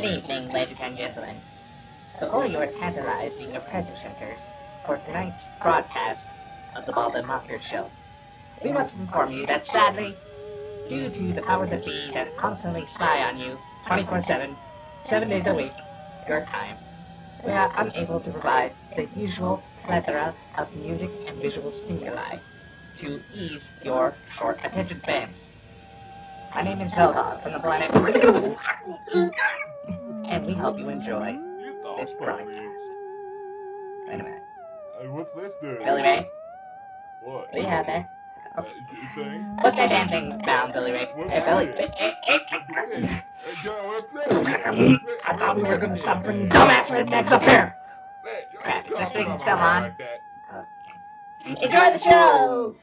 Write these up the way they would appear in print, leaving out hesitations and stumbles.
Good evening, ladies and gentlemen. Before you are tantalized in your pleasure centers for tonight's broadcast of the Bonkers Show, we must inform you that sadly, due to the powers that be that constantly spy on you 24/7, 7 days a week, your time, we are unable to provide the usual plethora of music and visual stimuli to ease your short attention spans. My name is Heldog from the planet, and we hope you enjoy this broadcast. Wait a minute. Hey, what's this doing? Billy Ray, What? what do you have there? Thing? Put that damn thing down, Billy Ray. Hey, Billy. I thought we were going to stop bringing dumbass rednecks up here. Crap, this thing's still on. Enjoy the show!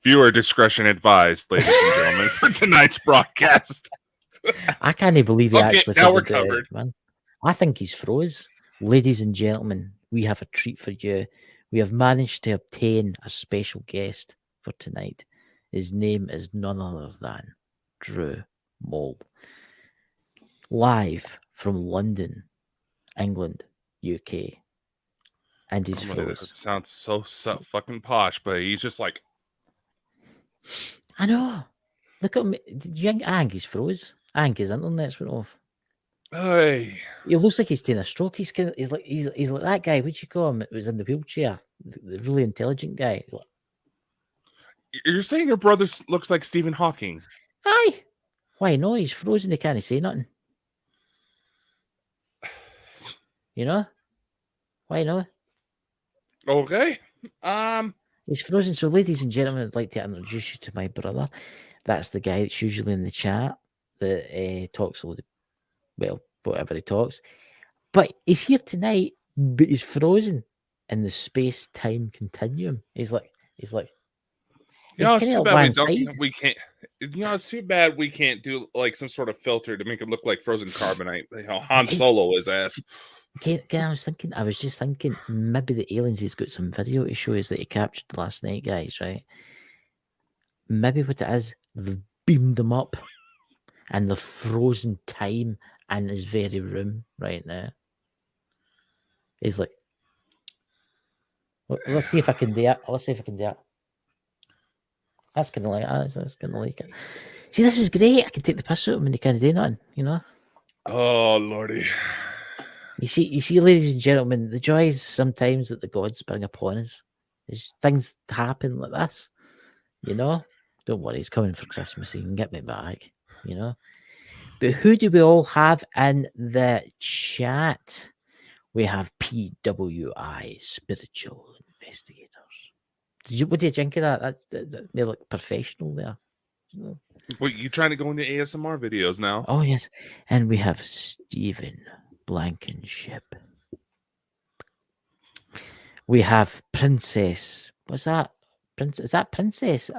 Viewer discretion advised, ladies and gentlemen, for tonight's broadcast. I can't believe he actually now we're figured it out, covered. man. I think he's froze. Ladies and gentlemen, we have a treat for you. We have managed to obtain a special guest for tonight. His name is none other than Drew Mole. Live from London, England, UK. And he's It froze. sounds so fucking posh, but he's just like... I know. Look at him. Did you think, I think he's froze? I think his internet's went off. Hey. He looks like he's taking a stroke. He's like that guy. What do you call him? It was in the wheelchair. The really intelligent guy. Like, You're saying your brother looks like Stephen Hawking? aye. Why no? He's frozen. He can't say nothing. You know? Why no? Okay. He's frozen. So, ladies and gentlemen, I'd like to introduce you to my brother. That's the guy that's usually in the chat that talks all the, well, whatever he talks. But he's here tonight, but he's frozen in the space-time continuum. He's like, you know, it's kinda too up bad one side. we can't. You know, it's too bad we can't do like some sort of filter to make him look like frozen carbonite. You know, Han Solo his ass. Okay, I was just thinking, maybe the aliens, he's got some video to show us that he captured last night, guys, right? Maybe what it is, they've beamed them up and they've frozen time in his very room right now. He's like, let's see if I can do it. That's kind of like, that's kind of like it. See, this is great. I can take the piss out of him and he can't do nothing, you know? Oh, Lordy. You see, ladies and gentlemen, the joys sometimes that the gods bring upon us is things happen like this, you know? Don't worry, he's coming for Christmas. He can get me back, you know? But who do we all have in the chat? We have PWI, Spiritual Investigators. What do you think of that? They're like professional there. You know? Wait, you trying to go into ASMR videos now? Oh, yes. And we have Stephen Blankenship. We have Princess. What's that? Is that Princess?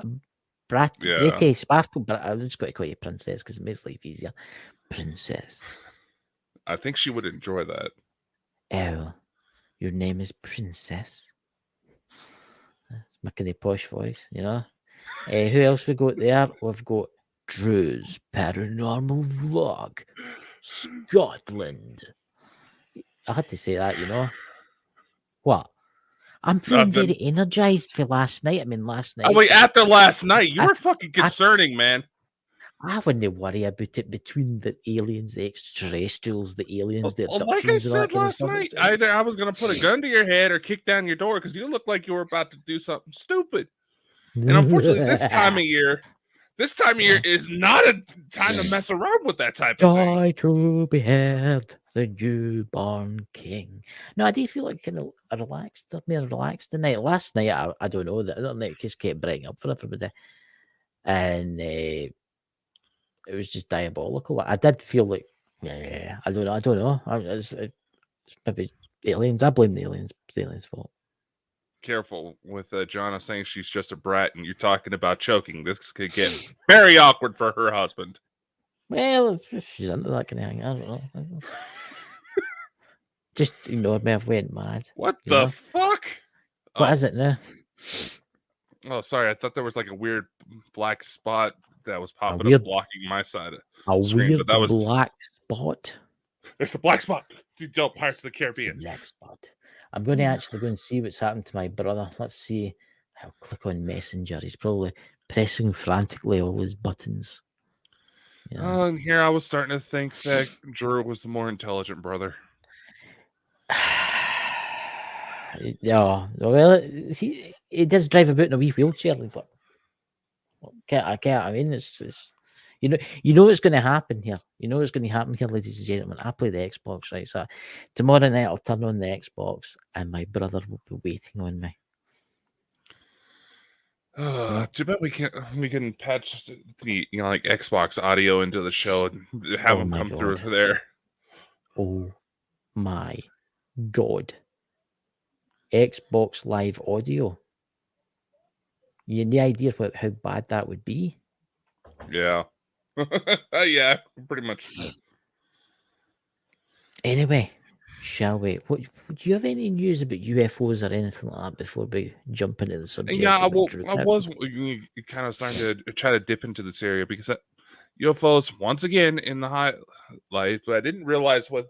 Brady Sparkle. But I just got to call you Princess because it makes life easier. Princess. I think she would enjoy that. Oh, your name is Princess. It's my kind of posh voice, you know. Who else we got there? We've got Drew's Paranormal Vlog, Scotland. I had to say that, you know. What? I'm feeling very energized for last night. I mean, last night. Oh, wait, after last night, you were fucking concerning, man. I wouldn't worry about it between the aliens, the extraterrestrials, the aliens, the abductions. Like I said last night, either I was going to put a gun to your head or kick down your door because you look like you were about to do something stupid. And unfortunately, this time of year is not a time to mess around with that type of thing. Joy to behead the newborn king. No, I do feel like kind of relaxed tonight. Last night, I don't know, the internet just kept breaking up for everybody. And it was just diabolical. I did feel like, I don't know. It's maybe aliens. I blame the aliens. It's the aliens' fault. careful with Jonna saying she's just a brat and you're talking about choking. This could get very awkward for her husband. Well, if she's into that kind of thing, I don't know. Just ignored me. I've went mad. What the fuck? What is it now? Oh, sorry. I thought there was like a weird black spot that was popping weird- up blocking my side of A the screen. weird But that was black spot. there's a black spot. Don't Pirates of the Caribbean. Black spot. I'm going to actually go and see what's happened to my brother. Let's see. I'll click on Messenger. He's probably pressing frantically all his buttons. Oh, and here I was starting to think that Drew was the more intelligent brother. Yeah, well, he does drive about in a wee wheelchair. He's like, I can't. I mean, it's you know what's going to happen here. You know what's going to happen here, ladies and gentlemen. I play the Xbox, right? So tomorrow night I'll turn on the Xbox, and my brother will be waiting on me. Too bad we can patch the like Xbox audio into the show and have them come through there. Oh my god! Xbox Live audio. You have any idea how bad that would be? Yeah, yeah, pretty much. Anyway, shall we? What do you have any news about UFOs or anything like that before we jump into the subject? Yeah, I was kind of starting to try to dip into this area because UFOs once again in the highlight, but I didn't realize with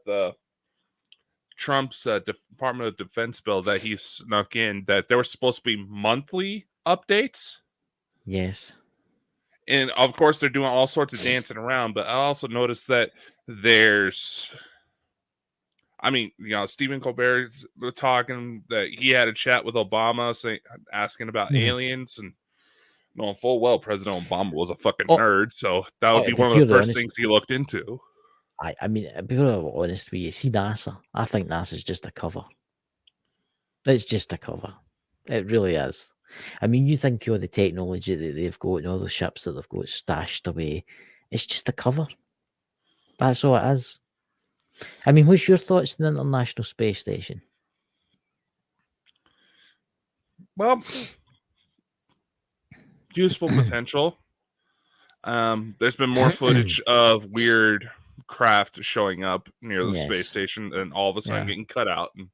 Trump's Department of Defense bill that he snuck in that there were supposed to be monthly updates. Yes. And of course, they're doing all sorts of dancing around, but I also noticed that there's, Stephen Colbert's talking that he had a chat with Obama asking about aliens, and knowing full well President Obama was a fucking nerd, so that would be one of the first things he looked into. I mean, to be honest with you, see NASA. I think NASA's just a cover. It's just a cover. It really is. I mean, you think the technology that they've got and all the ships that they've got stashed away, it's just a cover. That's all it is. I mean, what's your thoughts on the International Space Station? Well, useful potential. There's been more footage of weird craft showing up near the space station and all of a sudden getting cut out. And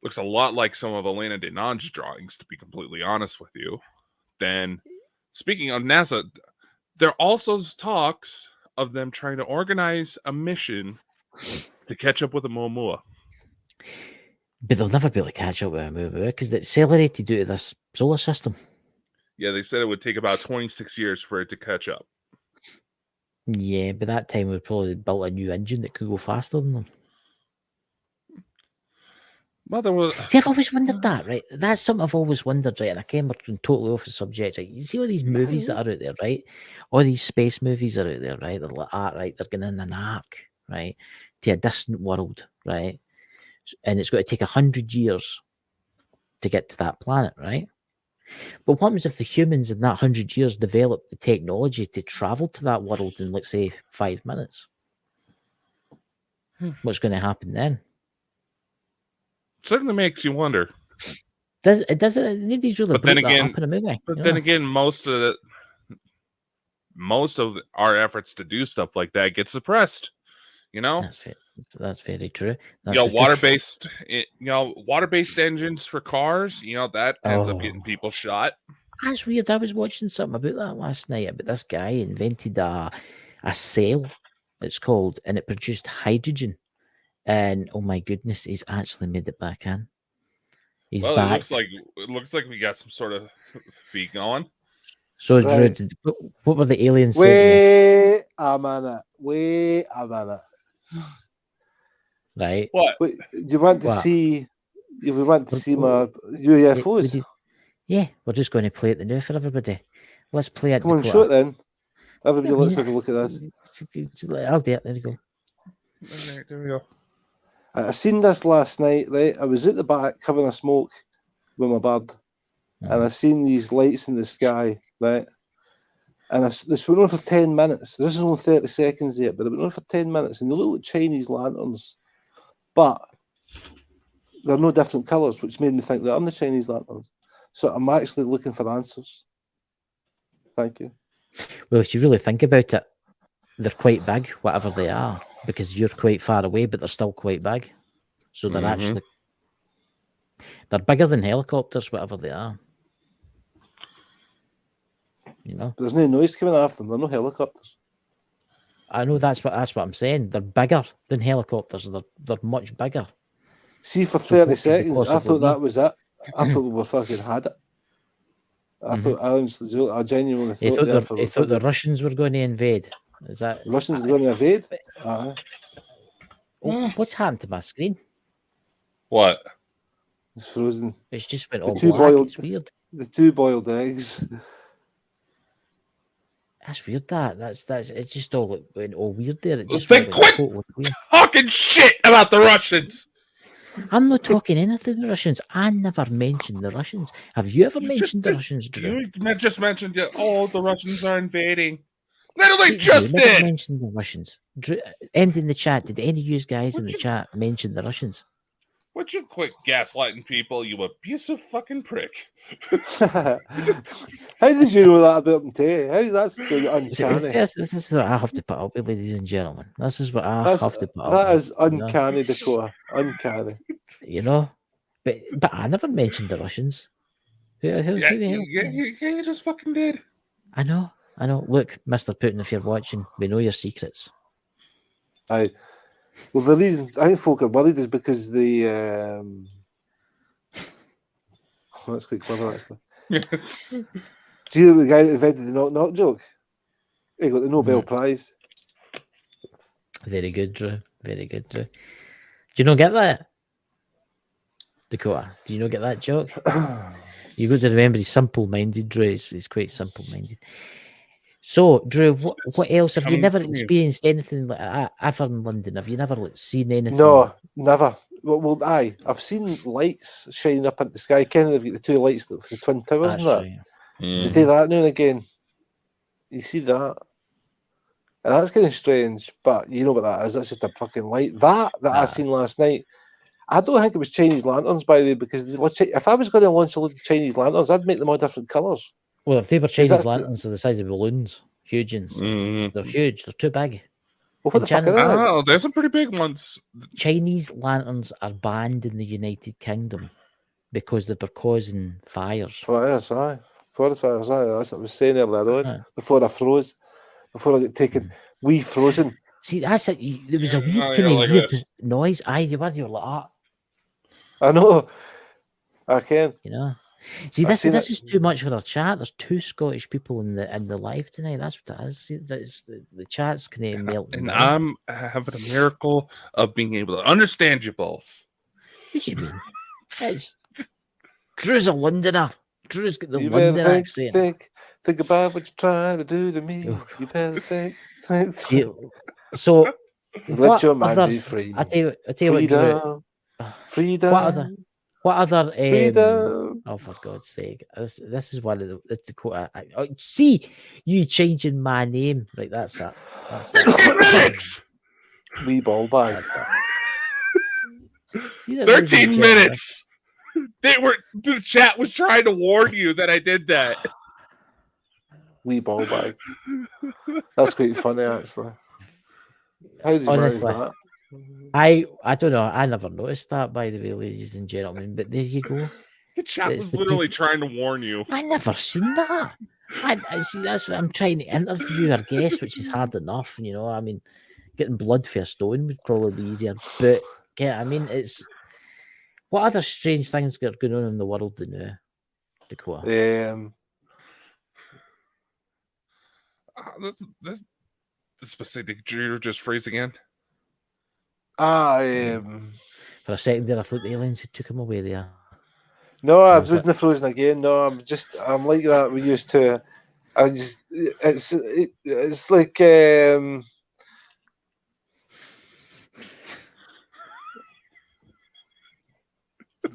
looks a lot like some of Elena Denon's drawings, to be completely honest with you. Then, speaking of NASA, there also talks of them trying to organize a mission to catch up with the Oumuamua. But they'll never be able to catch up with Oumuamua because it's accelerated due to this solar system. Yeah, they said it would take about 26 years for it to catch up. Yeah, by that time we'd probably built a new engine that could go faster than them. Well, there was... See, I've always wondered that, right? That's something I've always wondered, right? And I came totally off the subject, right? You see all these movies that are out there, right? All these space movies are out there, right? They're like, right? They're getting in an arc, right? To a distant world, right? And it's got to take 100 years to get to that planet, right? But what happens if the humans in that 100 years develop the technology to travel to that world in, let's say, 5 minutes? What's going to happen then? Certainly makes you wonder. Nobody's really but then again, up in a movie. But then again, most of our efforts to do stuff like that get suppressed. That's very true. Water-based engines for cars. That ends up getting people shot. That's weird. I was watching something about that last night. About this guy invented a cell. It's called, and it produced hydrogen. And oh my goodness, he's actually made it back in. He's back. It looks like we got some sort of feat going. So, right. Drew, what were the aliens saying? Wait a minute. Right. What? Wait, you want to see? We want to see my UFOs. Yeah, we're just going to play it now for everybody. Let's play it. Come on, show it then. Everybody, let's have a look at this. I'll do it. There you go. Okay, there we go. I seen this last night, right? I was at the back having a smoke with my bird, and I seen these lights in the sky, right? And this went on for 10 minutes. This is only 30 seconds yet, but it went on for 10 minutes, and they look like Chinese lanterns. But they're no different colours, which made me think that I'm the Chinese lanterns. So I'm actually looking for answers. Thank you. Well, if you really think about it, they're quite big, whatever they are, because you're quite far away, but they're still quite big. So they're actually they're bigger than helicopters, whatever they are. You know, But there's no noise coming after them. They're no helicopters. I know that's what I'm saying. They're bigger than helicopters. They're much bigger. See, for So 30 what could they seconds, I possibly thought that be? was it. I thought we were fucking had it. I thought, I genuinely He thought thought, there he thought the Russians were going to invade. Is that the Russians are going to invade. Aye. Oh, what's happened to my screen? What? It's frozen. It's just went The all two black. boiled- It's weird. The 2 boiled eggs. That's weird. That's it's just all went all weird there. It just Then went quit totally weird. talking shit about the Russians. I'm not talking anything the Russians. I never mentioned the Russians. Have you ever mentioned the Russians, Drew? You just mentioned that. Oh, the Russians are invading. Literally You just never did. mentioned the Russians. Drew, end in the chat. Did any of you guys in the chat mention the Russians? Would you quit gaslighting people, you abusive fucking prick? How did you know that about them, Tay? How that's uncanny? This is what I have to put up with, ladies and gentlemen. This is what I have to put up That with. is uncanny, Dakota. Uncanny. You know, but I never mentioned the Russians. Who You just fucking did. I know. Look, Mr. Putin, if you're watching, we know your secrets. Aye. Well, the reason I think folk are worried is because the that's quite clever, actually. Do you know the guy that invented the knock knock joke? He got the Nobel Prize. Very good, Drew. Very good, Drew. Do you not get that? Dakota, do you not get that joke? You got to remember he's simple-minded, Drew. He's quite simple-minded. So, Drew, what else? Have you never experienced anything like that ever in London? Have you never seen anything? No, never. Well, aye. I've seen lights shining up at the sky. Kind of, they've got the 2 lights for the Twin Towers That's and that. right. They do that now and again. You see that? And that's kind of strange, but you know what that is. That's just a fucking light. That I seen last night. I don't think it was Chinese lanterns, by the way, because if I was going to launch a load of Chinese lanterns, I'd make them all different colours. Well, if they were Chinese lanterns, they're the size of balloons. Huge ones. They're huge. They're too big. Well, what the fuck are they? Oh, there's some pretty big ones. Chinese lanterns are banned in the United Kingdom because they were causing fires. Fires, aye. Forest fires, aye. That's what I was saying earlier on. Before I froze. Before I get taken. We frozen. See, that's it. There was a weird kind of weird noise. Aye, you were like that. I know. I can. You know. See, this is too much for our chat. There's 2 Scottish people in the live tonight. That's what it is. See, the chat's kind of melting. And I'm having a miracle of being able to understand you both. What do you mean? Drew's a Londoner. Drew's got the You London accent. Think about what you're trying to do to me. You better think. See, so let your mind be free. I tell you what, Drew. Freedom. What other? Freedom. Oh, for God's sake! This is one of the Dakota. See, you changing my name, right? That's that. 13 minutes. Wee ball bag. 13 minutes. The chat was trying to warn you that I did that. Wee ball bag. That's quite funny, actually. How did you manage that? I don't know. I never noticed that, by the way, ladies and gentlemen. But there you go. The chat was literally trying to warn you. I never seen that. I see. That's what I'm trying to interview our guest, which is hard enough. You know, I mean, getting blood for a stone would probably be easier. But yeah, I mean, it's what other strange things are going on in the world now, Dakota? This specific you're just phrase again. For a second there, I thought the aliens had took him away there. No, I wasn't frozen again. No, I'm like that. We used to. It's like the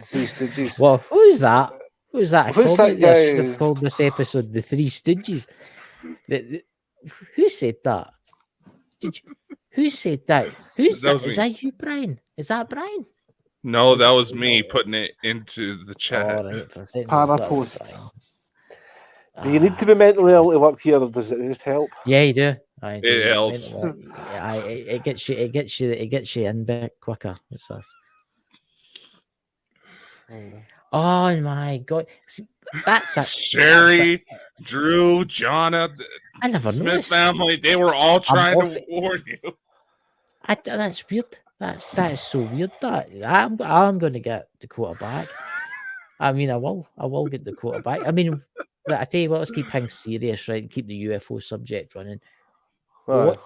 Three Stooges. Well, who's that? Who's that? Who's that guy? They've called this episode the Three Stooges. Who said that? Who said that? Is that you, Brian? Is that Brian? No, that was me putting it into the chat. All right, for a second. I thought it was Parapost. Brian. Do you need to be mentally ill to work here, or does it just help? Yeah, you do. I do. It helps. Yeah, it gets you in back quicker. It's this. Oh my god! See, that's a Sherry, Drew, Jonna, I never Smith noticed. family—they were all trying off to it. warn you. That's weird. That is so weird. That I'm going to get Dakota back. I mean, I will get Dakota back. I mean, I tell you what, let's keep things serious, right? And keep the UFO subject running. Aye.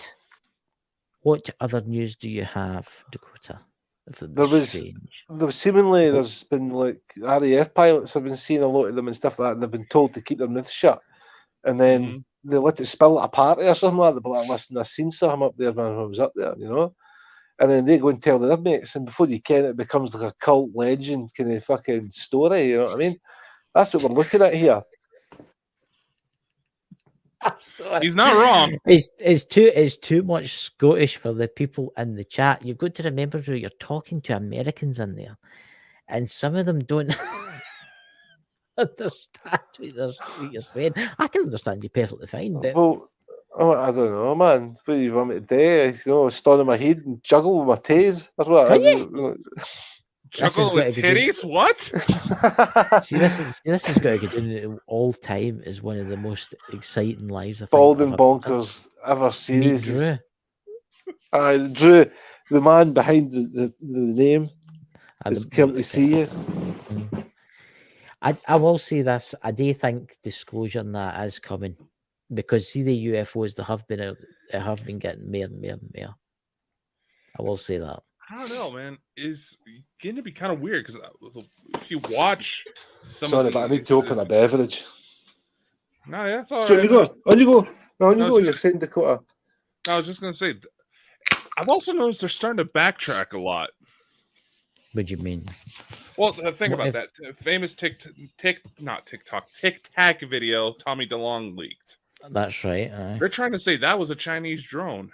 What other news do you have, Dakota? There was seemingly there's been like RAF pilots have been seeing a lot of them and stuff like that, and they've been told to keep their mouth shut, and then they let it spill at a party or something like that. But like, listen, I seen something up there, man, when I was up there, you know. And then they go and tell their mates, and before you can, it becomes like a cult legend kind of fucking story. You know what I mean? That's what we're looking at here. He's not wrong. It's too much Scottish for the people in the chat. You've got to remember, Drew, you're talking to Americans in there, and some of them don't understand what you're saying. I can understand you perfectly fine, but Well, I don't know, man. What do you want me to do? You know, stand on my head and juggle with my toes or what? Can you? Juggle with titties? What? See, this has got to go down all time as one of the most exciting lives I think. Bald and Bonkers ever series. Drew. Drew, the man behind the name. It's come to see you. I will say this. I do think disclosure on that is coming, because see the UFOs they have been getting more and more and more. I will say that. I don't know, man. It's going to be kind of weird because if you watch some Sorry, but I need to open a beverage. No, that's all so right. On you go. You're saying Dakota. I was just going to say, I've also noticed they're starting to backtrack a lot. What do you mean? Well, think about that. Famous Tic Tac video Tommy DeLonge leaked. That's right. They're trying to say that was a Chinese drone.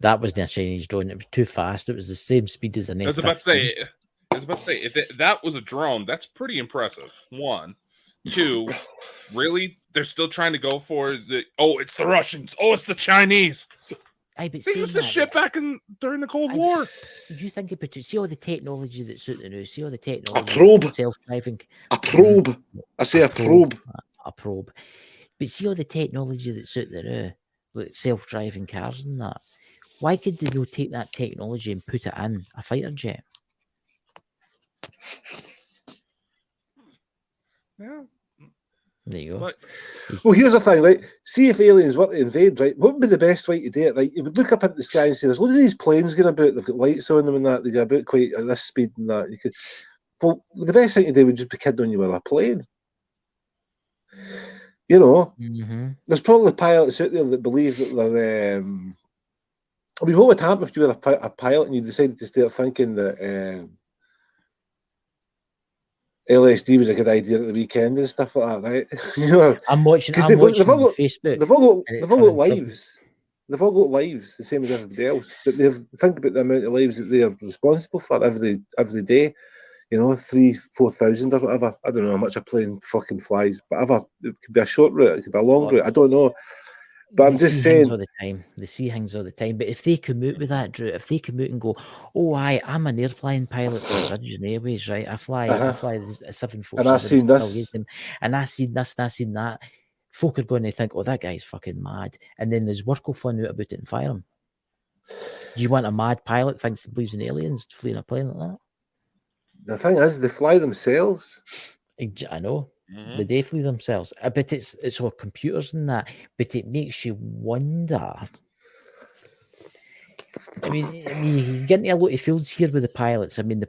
That wasn't a Chinese drone. It was too fast. It was the same speed as an F-15. I was about to say, if that was a drone, that's pretty impressive. 1, 2, really? They're still trying to go for it's the Russians. Oh, it's the Chinese. It was the shit back during the Cold War. You think about it. See all the technology that's out there now. See all the technology. A probe. Self-driving. A probe. I say a probe. A probe. But see all the technology that's out there now, like self-driving cars and that. Why could they not take that technology and put it in a fighter jet? Yeah. There you go. Well, here's the thing, right? See if aliens were to invade, right? What would be the best way to do it, right? You would look up at the sky and say, there's loads of these planes going about, they've got lights on them and that, they go about quite at this speed and that. Well, the best thing to do would just be kidding on you with a plane. You know, there's probably pilots out there that believe that they're... I mean, what would happen if you were a pilot and you decided to start thinking that LSD was a good idea at the weekend and stuff like that, right? You know, I'm watching Facebook. They've all got lives. They've all got lives, the same as everybody else. But think about the amount of lives that they are responsible for every day. You know, 3,000-4,000 or whatever. I don't know how much a plane fucking flies. Whatever. It could be a short route. It could be a long route. I don't know. But I'm just saying. They see things all the time. But if they come out with that, Drew, if they come out and go, I'm an airplane pilot for Virgin Airways, right? I fly the 747. And I've seen this. And I've seen this and I've seen that. Folk are going to think, that guy's fucking mad. And then there's work will find out about it and fire him. Do you want a mad pilot thinks he believes in aliens fleeing a plane like that? The thing is, they fly themselves. I know. They definitely themselves. But it's all computers and that. But it makes you wonder. I mean, you get into a lot of fields here with the pilots. I mean,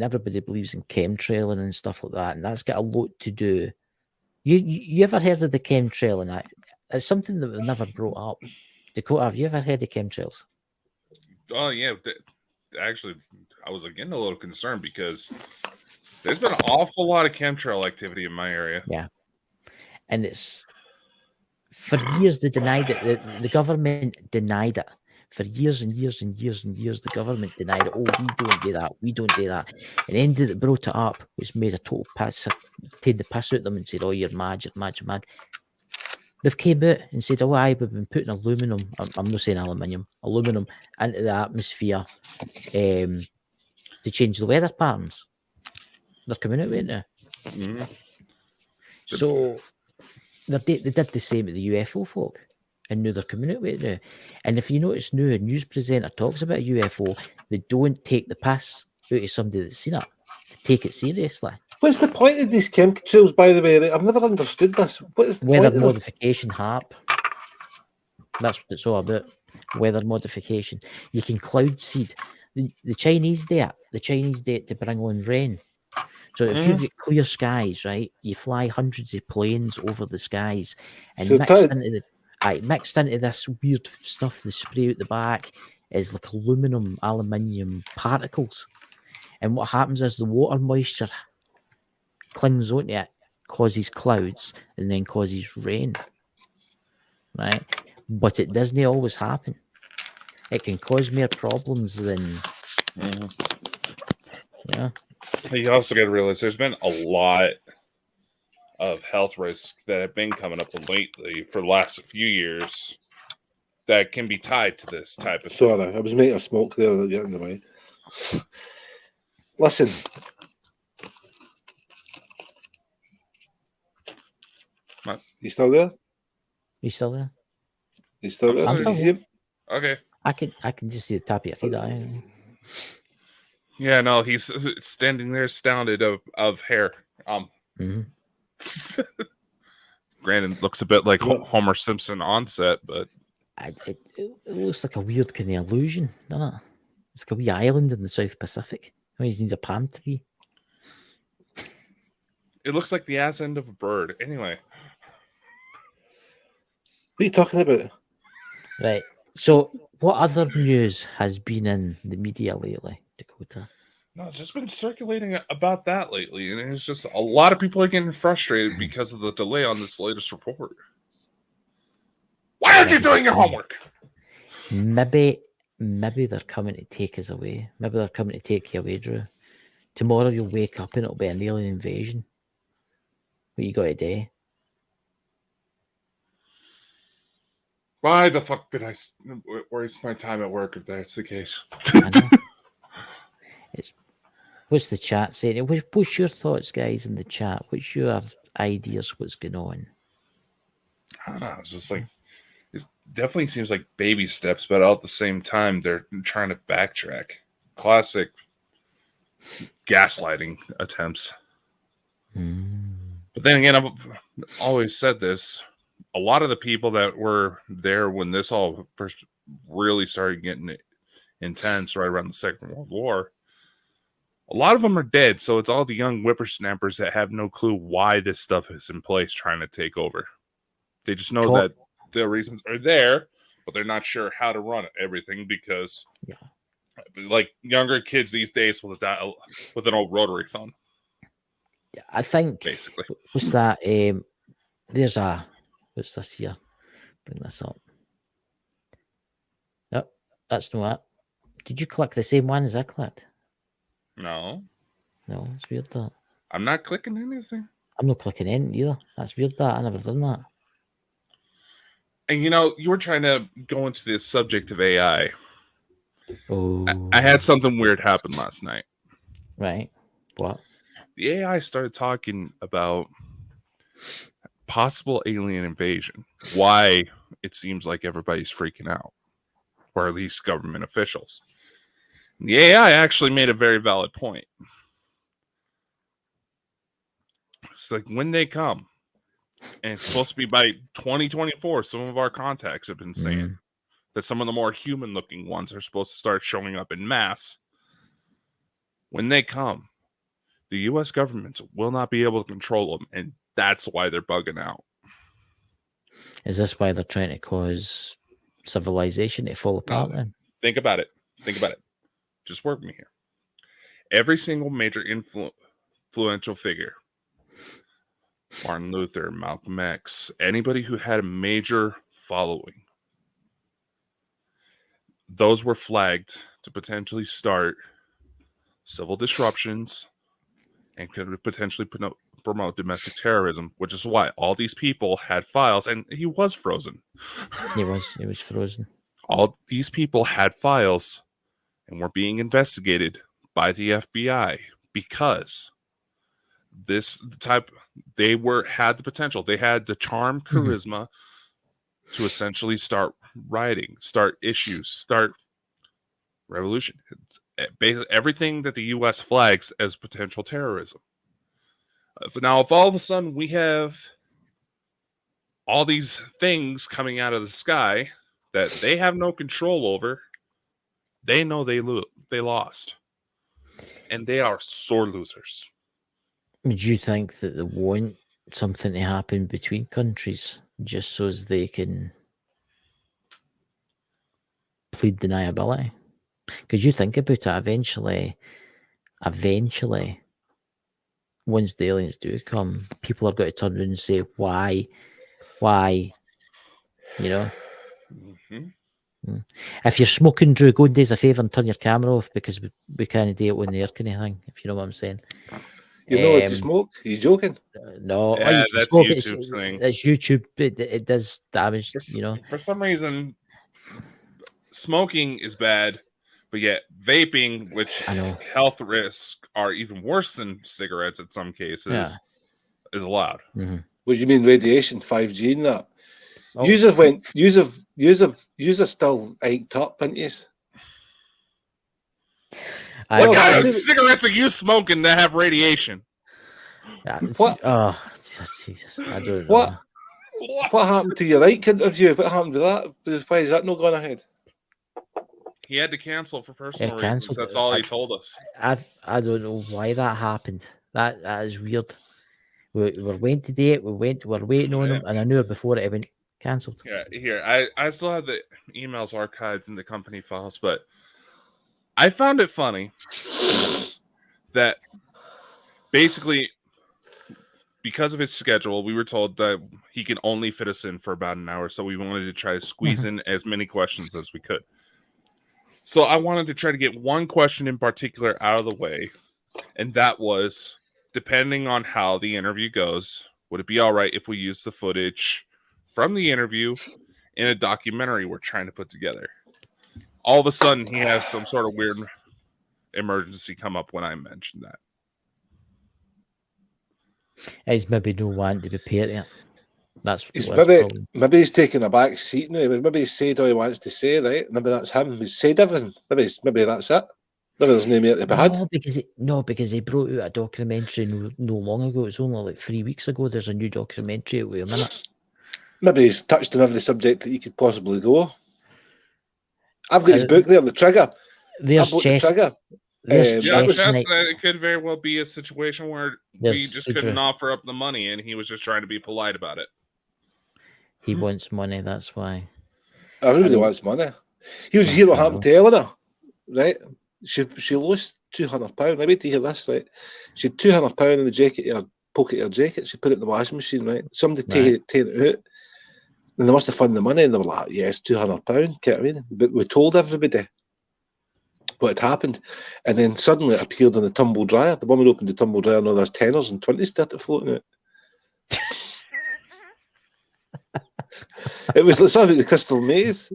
everybody believes in chemtrailing and stuff like that, and that's got a lot to do. You ever heard of the chemtrailing act? It's something that we've never brought up. Dakota, have you ever heard of chemtrails? Oh yeah, actually, I was getting a little concerned because there's been an awful lot of chemtrail activity in my area. Yeah. And it's for years they denied it. The government denied it For years and years and years and years, the government denied it. Oh, we don't do that. We don't do that. And then they brought it up, which made a total piss, take the piss out of them and said, oh, you're mad, you're mad, you're mad. They've came out and said, oh, aye, we've been putting aluminum, I'm not saying aluminum into the atmosphere to change the weather patterns. They're coming out with it now. Mm-hmm. So they did the same with the UFO folk. And now they're coming out with it now. And if you notice now, a news presenter talks about a UFO, they don't take the piss out of somebody that's seen it. They take it seriously. What's the point of these chemtrails, by the way? I've never understood this. What is the Weather point of them? modification, HARP. That's what it's all about. Weather modification. You can cloud seed. The Chinese do it. The Chinese do it to bring on rain. So if you've got clear skies, right, you fly hundreds of planes over the skies, and So mixed into this weird stuff they spray out the back is like aluminium particles. And what happens is the water moisture clings onto it, causes clouds, and then causes rain. Right? But it doesn't always happen. It can cause more problems than yeah. You also got to realize there's been a lot of health risks that have been coming up lately for the last few years that can be tied to this type of thing. Sorry, I was making a smoke there that got in the way. Listen. What? You still there? You still there? You still there? I'm still You see here. him? Okay. I can just see the top of your head. Yeah, no, he's standing there astounded of hair. Granted, looks a bit like Homer Simpson on set, but It looks like a weird kind of illusion, doesn't it? It's like a wee island in the South Pacific. He needs a palm tree. it looks like the ass end of a bird. Anyway. What are you talking about? Right. So, what other news has been in the media lately, Dakota? No, it's just been circulating about that lately, and it's just a lot of people are getting frustrated because of the delay on this latest report. Why aren't you doing your homework? Maybe they're coming to take us away. Maybe they're coming to take you away, Drew. Tomorrow you'll wake up and it'll be an alien invasion. What you got today? Why the fuck did I waste my time at work if that's the case? I know. What's the chat saying? What's your thoughts, guys, in the chat? What's your ideas? What's going on? I don't know. It's just like, it definitely seems like baby steps, but at the same time, they're trying to backtrack. Classic gaslighting attempts. But then again, I've always said this. A lot of the people that were there when this all first really started getting intense right around the Second World War, a lot of them are dead, so it's all the young whippersnappers that have no clue why this stuff is in place trying to take over. They just know that the reasons are there, but they're not sure how to run everything because, like younger kids these days with an old rotary phone. Yeah, I think basically. What's that? What's this here? Bring this up. Nope, that's not it. Did you click the same one as I clicked? No, it's weird that. I'm not clicking anything. I'm not clicking in either. That's weird that. I never done that. And you were trying to go into the subject of AI. Oh. I had something weird happen last night. Right. What? The AI started talking about possible alien invasion. Why it seems like everybody's freaking out, or at least government officials. The AI actually made a very valid point. It's like when they come, and it's supposed to be by 2024, some of our contacts have been saying that some of the more human-looking ones are supposed to start showing up in mass. When they come, the U.S. governments will not be able to control them, and that's why they're bugging out. Is this why they're trying to cause civilization to fall apart then? Think about it. Just work with me here. Every single major influential figure, Martin Luther, Malcolm X, anybody who had a major following, those were flagged to potentially start civil disruptions and could potentially promote domestic terrorism, which is why all these people had files, and he was frozen. He was frozen. All these people had files and were being investigated by the FBI because had the potential. They had the charm, charisma to essentially start rioting, start issues, start revolution. Basically, everything that the U.S. flags as potential terrorism. Now, if all of a sudden we have all these things coming out of the sky that they have no control over, they know they lost. And they are sore losers. Would you think that they want something to happen between countries just so as they can plead deniability? Because you think about it, eventually, once the aliens do come, people are going to turn around and say, why, you know? If you're smoking, Drew, go and do us a favour and turn your camera off because we can't do it when the air kind of thing, if you know what I'm saying. You're not allowed to smoke? Are you joking? No, Yeah, you can that's smoke. YouTube's thing. It's YouTube. It does damage, you know. For some reason, smoking is bad, but yet vaping, which health risks are even worse than cigarettes in some cases, is allowed. Mm-hmm. What do you mean radiation, 5G and that? Oh. Yous are still hiked up, aren't you? What kind of cigarettes are you smoking that have radiation? What? Oh, Jesus. I don't know. What happened to your Ike interview? What happened to that? Why is that not going ahead? He had to cancel for personal reasons. That's all he told us. I don't know why that happened. That is weird. We're waiting to do it. We're waiting on him, and I knew it before it went cancelled. Yeah, here I still have the emails archived in the company files, but I found it funny that basically because of his schedule, we were told that he can only fit us in for about an hour, so we wanted to try to squeeze in as many questions as we could. So I wanted to try to get one question in particular out of the way, and that was, depending on how the interview goes, would it be all right if we use the footage from the interview in a documentary we're trying to put together? All of a sudden, he has some sort of weird emergency come up when I mentioned that. He's maybe no one to be paid yet. Maybe he's taking a back seat now. Maybe he's said all he wants to say, right? Maybe that's him. He's said everything. Maybe that's it. Maybe there's no more to be had. Because he brought out a documentary no long ago. It's only like 3 weeks ago. There's a new documentary out. Wait a minute. Maybe he's touched on every subject that he could possibly go. I've got his book there, The Trigger. There's The Trigger. It could very well be a situation where we just couldn't offer up the money, and he was just trying to be polite about it. He wants money, that's why. Everybody wants money. He was here what happened to Eleanor, right? She lost £200. I wait to hear this, right? She had £200 in the jacket, her pocket of her jacket. She put it in the washing machine, right? Somebody taken it out. And they must have found the money, and they were like, yes, £200. Get what I mean? But we told everybody what had happened, and then suddenly it appeared in the tumble dryer. The woman opened the tumble dryer, and all those tenors and 20s started floating out. It was like something like the Crystal Maze.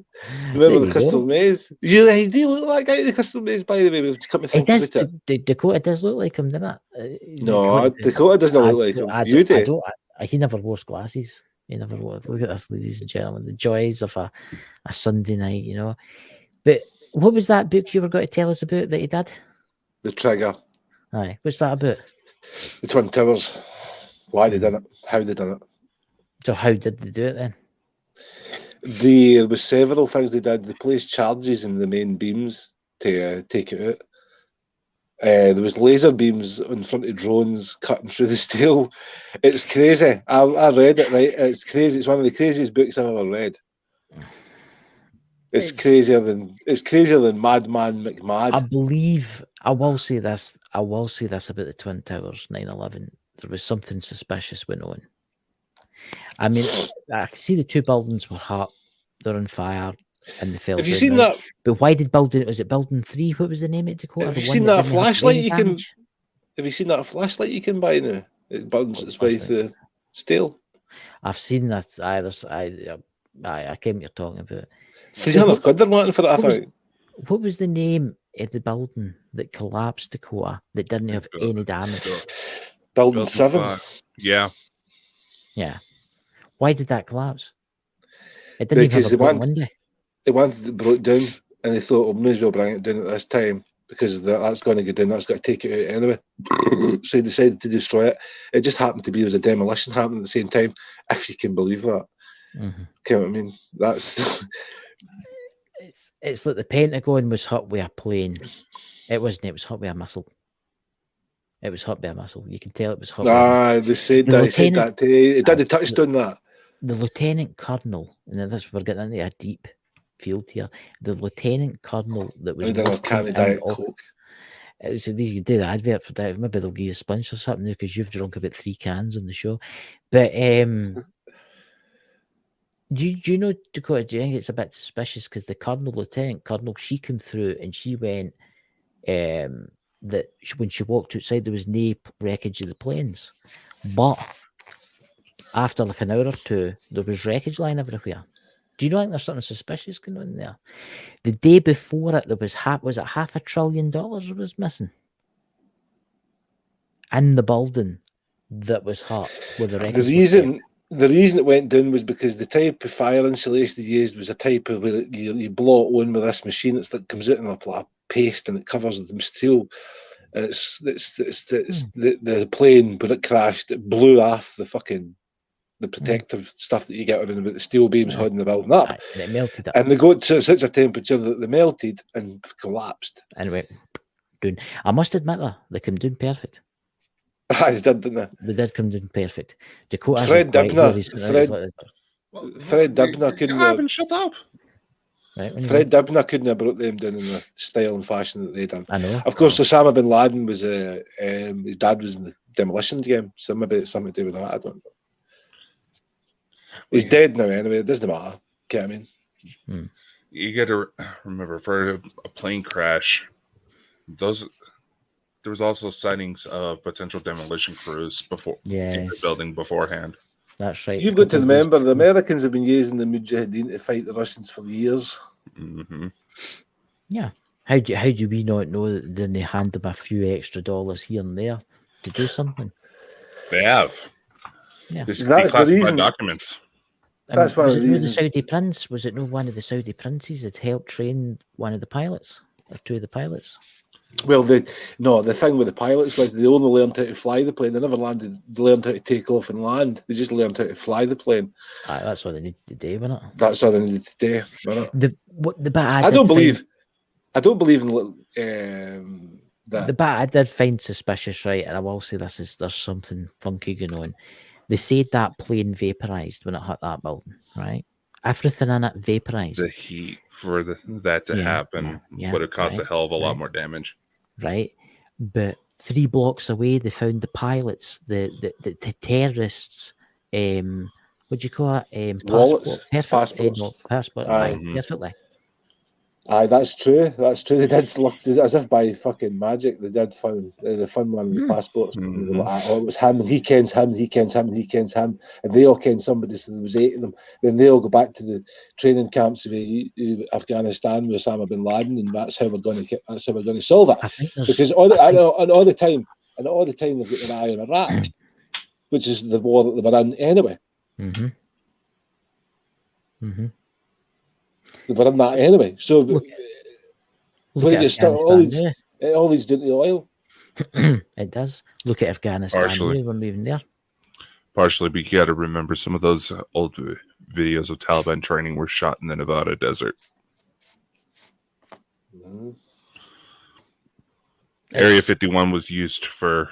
Remember the Crystal Maze? He did look like that guy in the Crystal Maze, by the way. We've come to think about it. Dakota does look like him, doesn't it? No, Dakota doesn't look like him. You do. He never wore glasses. He never wore. Look at this, ladies and gentlemen. The joys of a Sunday night, you know. But what was that book you were going to tell us about that he did? The Trigger. Aye. What's that about? The Twin Towers. Why they done it. How they done it. So how did they do it then? There was several things they did. They placed charges in the main beams to take it out. There was laser beams in front of drones cutting through the steel. It's crazy. I read it, right? It's crazy. It's one of the craziest books I've ever read. It's crazier than Madman McMad. I will say this about the Twin Towers 9/11. There was something suspicious went on. I mean, I can see the two buildings were hot. They're on fire. and they fell Have you down, seen right? that? But why did Building? Was it Building 3? What was the name of Dakota? Have The you one seen that that didn't have flashlight any you can? damage? Have you seen that flashlight you can buy now? It burns What its way flashlight? through steel. I've seen that. I came you're talking about. 300 quid they're wanting for it, I What was- think. What was the name of the building that collapsed, Dakota, that didn't have Build- any damage? Building Building 7. 5. Yeah. Yeah. Why did that collapse? It didn't Because even have a broken window. they wanted it broke down, and they thought, well, may as well bring it down at this time because that's going to go down. That's got to take it out anyway. So they decided to destroy it. It just happened to be there was a demolition happening at the same time, if you can believe that. Mm-hmm. You know what I mean? That's It's like the Pentagon was hit with a plane. It wasn't. It was hit with a missile. It was hit by a missile. You can tell it was hit with a missile. they said The that. He said lieutenant- that today. It did touched on that. The lieutenant colonel, and this we're getting into a deep field here. The lieutenant colonel that was I didn't have working candy in diet the coke. So you do the advert for that. Maybe they'll give you a sponsor or something because you've drunk about 3 cans on the show. But do you know, Dakota? Do you think it's a bit suspicious because the lieutenant colonel, she came through and she went that when she walked outside there was no wreckage of the planes, but after like an hour or two there was wreckage lying everywhere. Do you know think there's something suspicious going on there? The day before it, there was was it $500 billion was missing in the building that was hot with the wreckage. The reason it went down was because the type of fire insulation they used was a type of where you blow it on with this machine that comes out in a paste and it covers the steel. It's the plane, but it crashed. It blew off the protective stuff that you get around about the steel beams holding the building up. And it melted up. And they got to such a temperature that they melted and collapsed. And it went down. I must admit that they came down perfect. They did, didn't they? They did come down perfect. Dakota Fred Dibner couldn't I haven't shut up. Right, Fred Dibner couldn't have brought them down in the style and fashion that they done. I know. Of course, Osama bin Laden was his dad was in the demolition game, so maybe it's something to do with that. I don't know. He's dead now anyway. It doesn't matter. You know what I mean? You got to remember for a plane crash, there was also sightings of potential demolition crews in the building beforehand. That's right. You've got to remember the Americans have been using the Mujahideen to fight the Russians for years. Mm-hmm. Yeah. How do we not know that then they hand them a few extra dollars here and there to do something? They have. Yeah. There's That's the declassified reason. documents. That's one of the reasons. The Saudi prince? Was it no one of the Saudi princes that helped train one of the pilots or two of the pilots? Well, the thing with the pilots was they only learned how to fly the plane. They never learned how to take off and land. They just learned how to fly the plane. That's what they needed to do, wasn't it? That's all they needed to do, wasn't it? I don't believe in that. The bit I did find suspicious, right? And I will say there's something funky going on. They said that plane vaporized when it hit that building, right? Everything in it vaporized. The heat for that to happen would have caused a hell of a lot more damage. Right. But 3 blocks away, they found the pilots, the terrorists, what do you call it? Wallets, passport. passports. Perfectly. Aye, that's true. That's true. They did look as if by fucking magic. They did find the fun one with the passports. And they were like, it was him, and he kens him, and he kens him, and he kens him, and they all ken somebody. So there was 8 of them. Then they all go back to the training camps of Afghanistan with Osama bin Laden, and that's how we're going to solve it. Because all the time they've got their eye on Iraq, which is the war that they were in anyway. Mm-hmm. Mm-hmm. They were in that anyway. So look at all these dirty oil. It does. Look at Afghanistan. Partially. We weren't even there. Partially, but you got to remember some of those old videos of Taliban training were shot in the Nevada desert. Mm-hmm. Area 51 was used for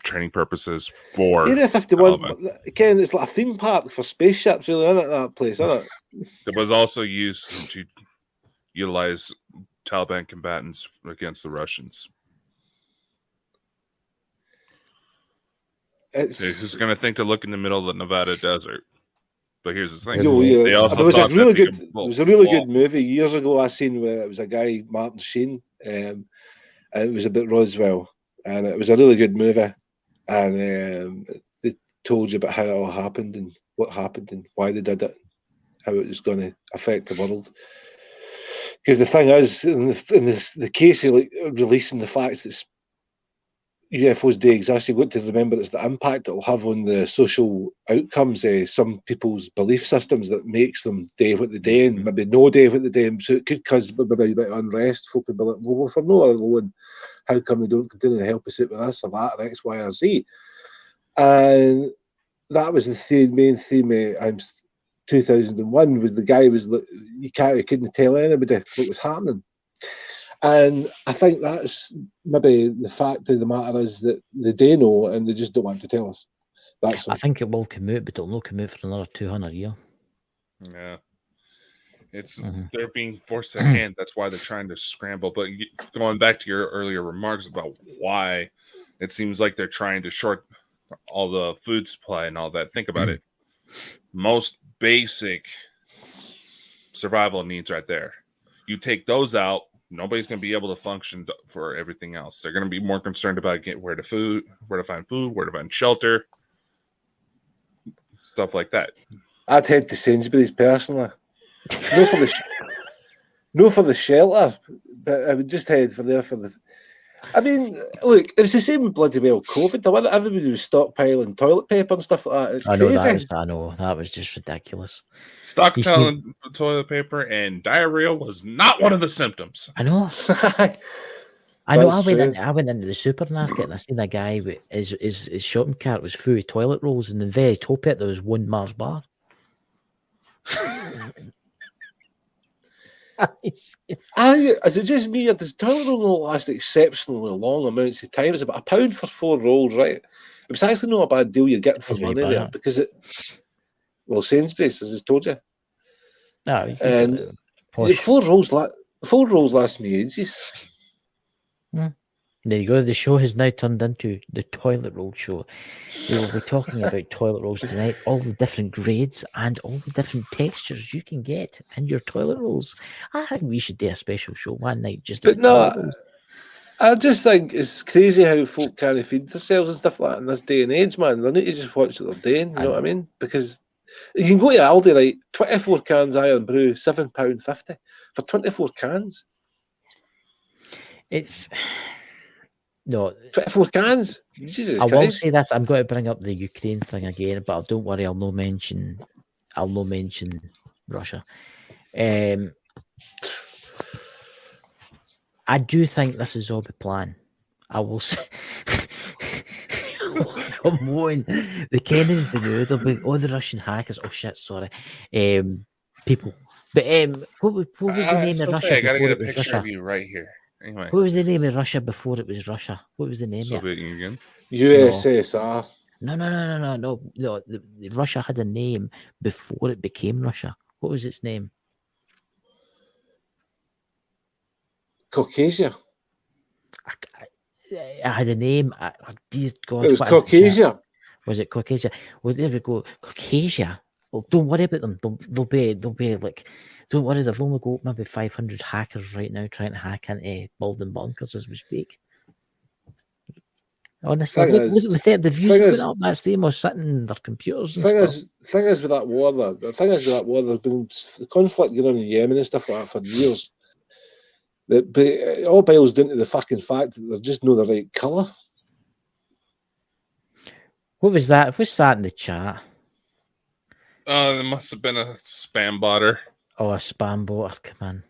training purposes for Area 51, Taliban. Ken, it's like a theme park for spaceships, really, isn't it, that place, isn't it? It was also used to utilize Taliban combatants against the Russians. Who's going to think to look in the middle of the Nevada desert? But here's the thing: Yeah. they also There was a thought that really the good. There was a really good movie years ago I seen where it was a guy, Martin Sheen, and it was about Roswell, and it was a really good movie, and they told you about how it all happened and what happened and why they did it, how it was going to affect the world. Because the thing is, in the case of like releasing the facts that UFOs do exist, you've got to remember it's the impact it will have on the social outcomes, some people's belief systems that makes them do what they do and maybe no do what they do. So it could cause maybe a bit of unrest. Folk could be like, well, if we're not alone, how come they don't continue to help us out with this or that or X, Y, or Z? And that was the main theme of 2001 was the guy was he couldn't tell anybody what was happening. And I think that's maybe the fact of the matter is that they do know and they just don't want to tell us. That's all. I think it will come out, but it'll not come out for another 200 years. Yeah. It's they're being forced their hand. That's why they're trying to scramble. But going back to your earlier remarks about why it seems like they're trying to short all the food supply and all that. Think about it. Most basic survival needs right there. You take those out, nobody's going to be able to function for everything else. They're going to be more concerned about where to find food, where to find shelter, stuff like that. I'd head to Sainsbury's personally. No for the shelter, but I would just head for the. I mean, look, it was the same with bloody well COVID. Everybody was stockpiling toilet paper and stuff like that. It's crazy. I know that was just ridiculous. Stockpiling toilet paper and diarrhea was not one of the symptoms. I know. I know. I went into the supermarket and I seen a guy with his shopping cart was full of toilet rolls, and the very top of it there was one Mars bar. Is it just me? Does toilet roll not last exceptionally long amounts of time? It's about £1 for 4 rolls, right? It was actually not a bad deal you're getting for money there because Sainsbury's, as I told you. No, and 4 rolls last me ages. There you go. The show has now turned into the toilet roll show. We will be talking about toilet rolls tonight, all the different grades and all the different textures you can get in your toilet rolls. I think we should do a special show one night just about toilet rolls. I just think it's crazy how folk can't feed themselves and stuff like that in this day and age, man. They need to just watch what they're doing, you know what I mean? Because you can go to Aldi, right? 24 cans Iron Brew, £7.50 for 24 cans. It's... No, 24 cans. Jesus I Christ. will say this. I'm going to bring up the Ukraine thing again, but don't worry. I'll no mention Russia. I do think this is all the plan. I will say. Come on, the Kennys been out. They'll be the Russian hackers. Oh shit, sorry, people. But what was the name of Russia? I gotta get a before it was picture Russia? of you right here. Anyway, What was the name of Russia before it was Russia? What was the name? Soviet Union. USSR. No. Russia had a name before it became Russia. What was its name? Caucasia. I had a name. Dear God, It was Caucasia. Was it Caucasia? Well, there we go. Caucasia. Well, don't worry about them. They'll be like. Don't worry. They've only got maybe 500 hackers right now trying to hack into building bunkers as we speak. Honestly, the views put up that same or sitting in their computers and stuff. Thing is with that war, there's been the conflict going on in Yemen and stuff like that for years. But it all boils down to the fucking fact that they're just not the right colour. What was that? What's that in the chat? There must have been a spam botter. Oh, a spam botter, come on.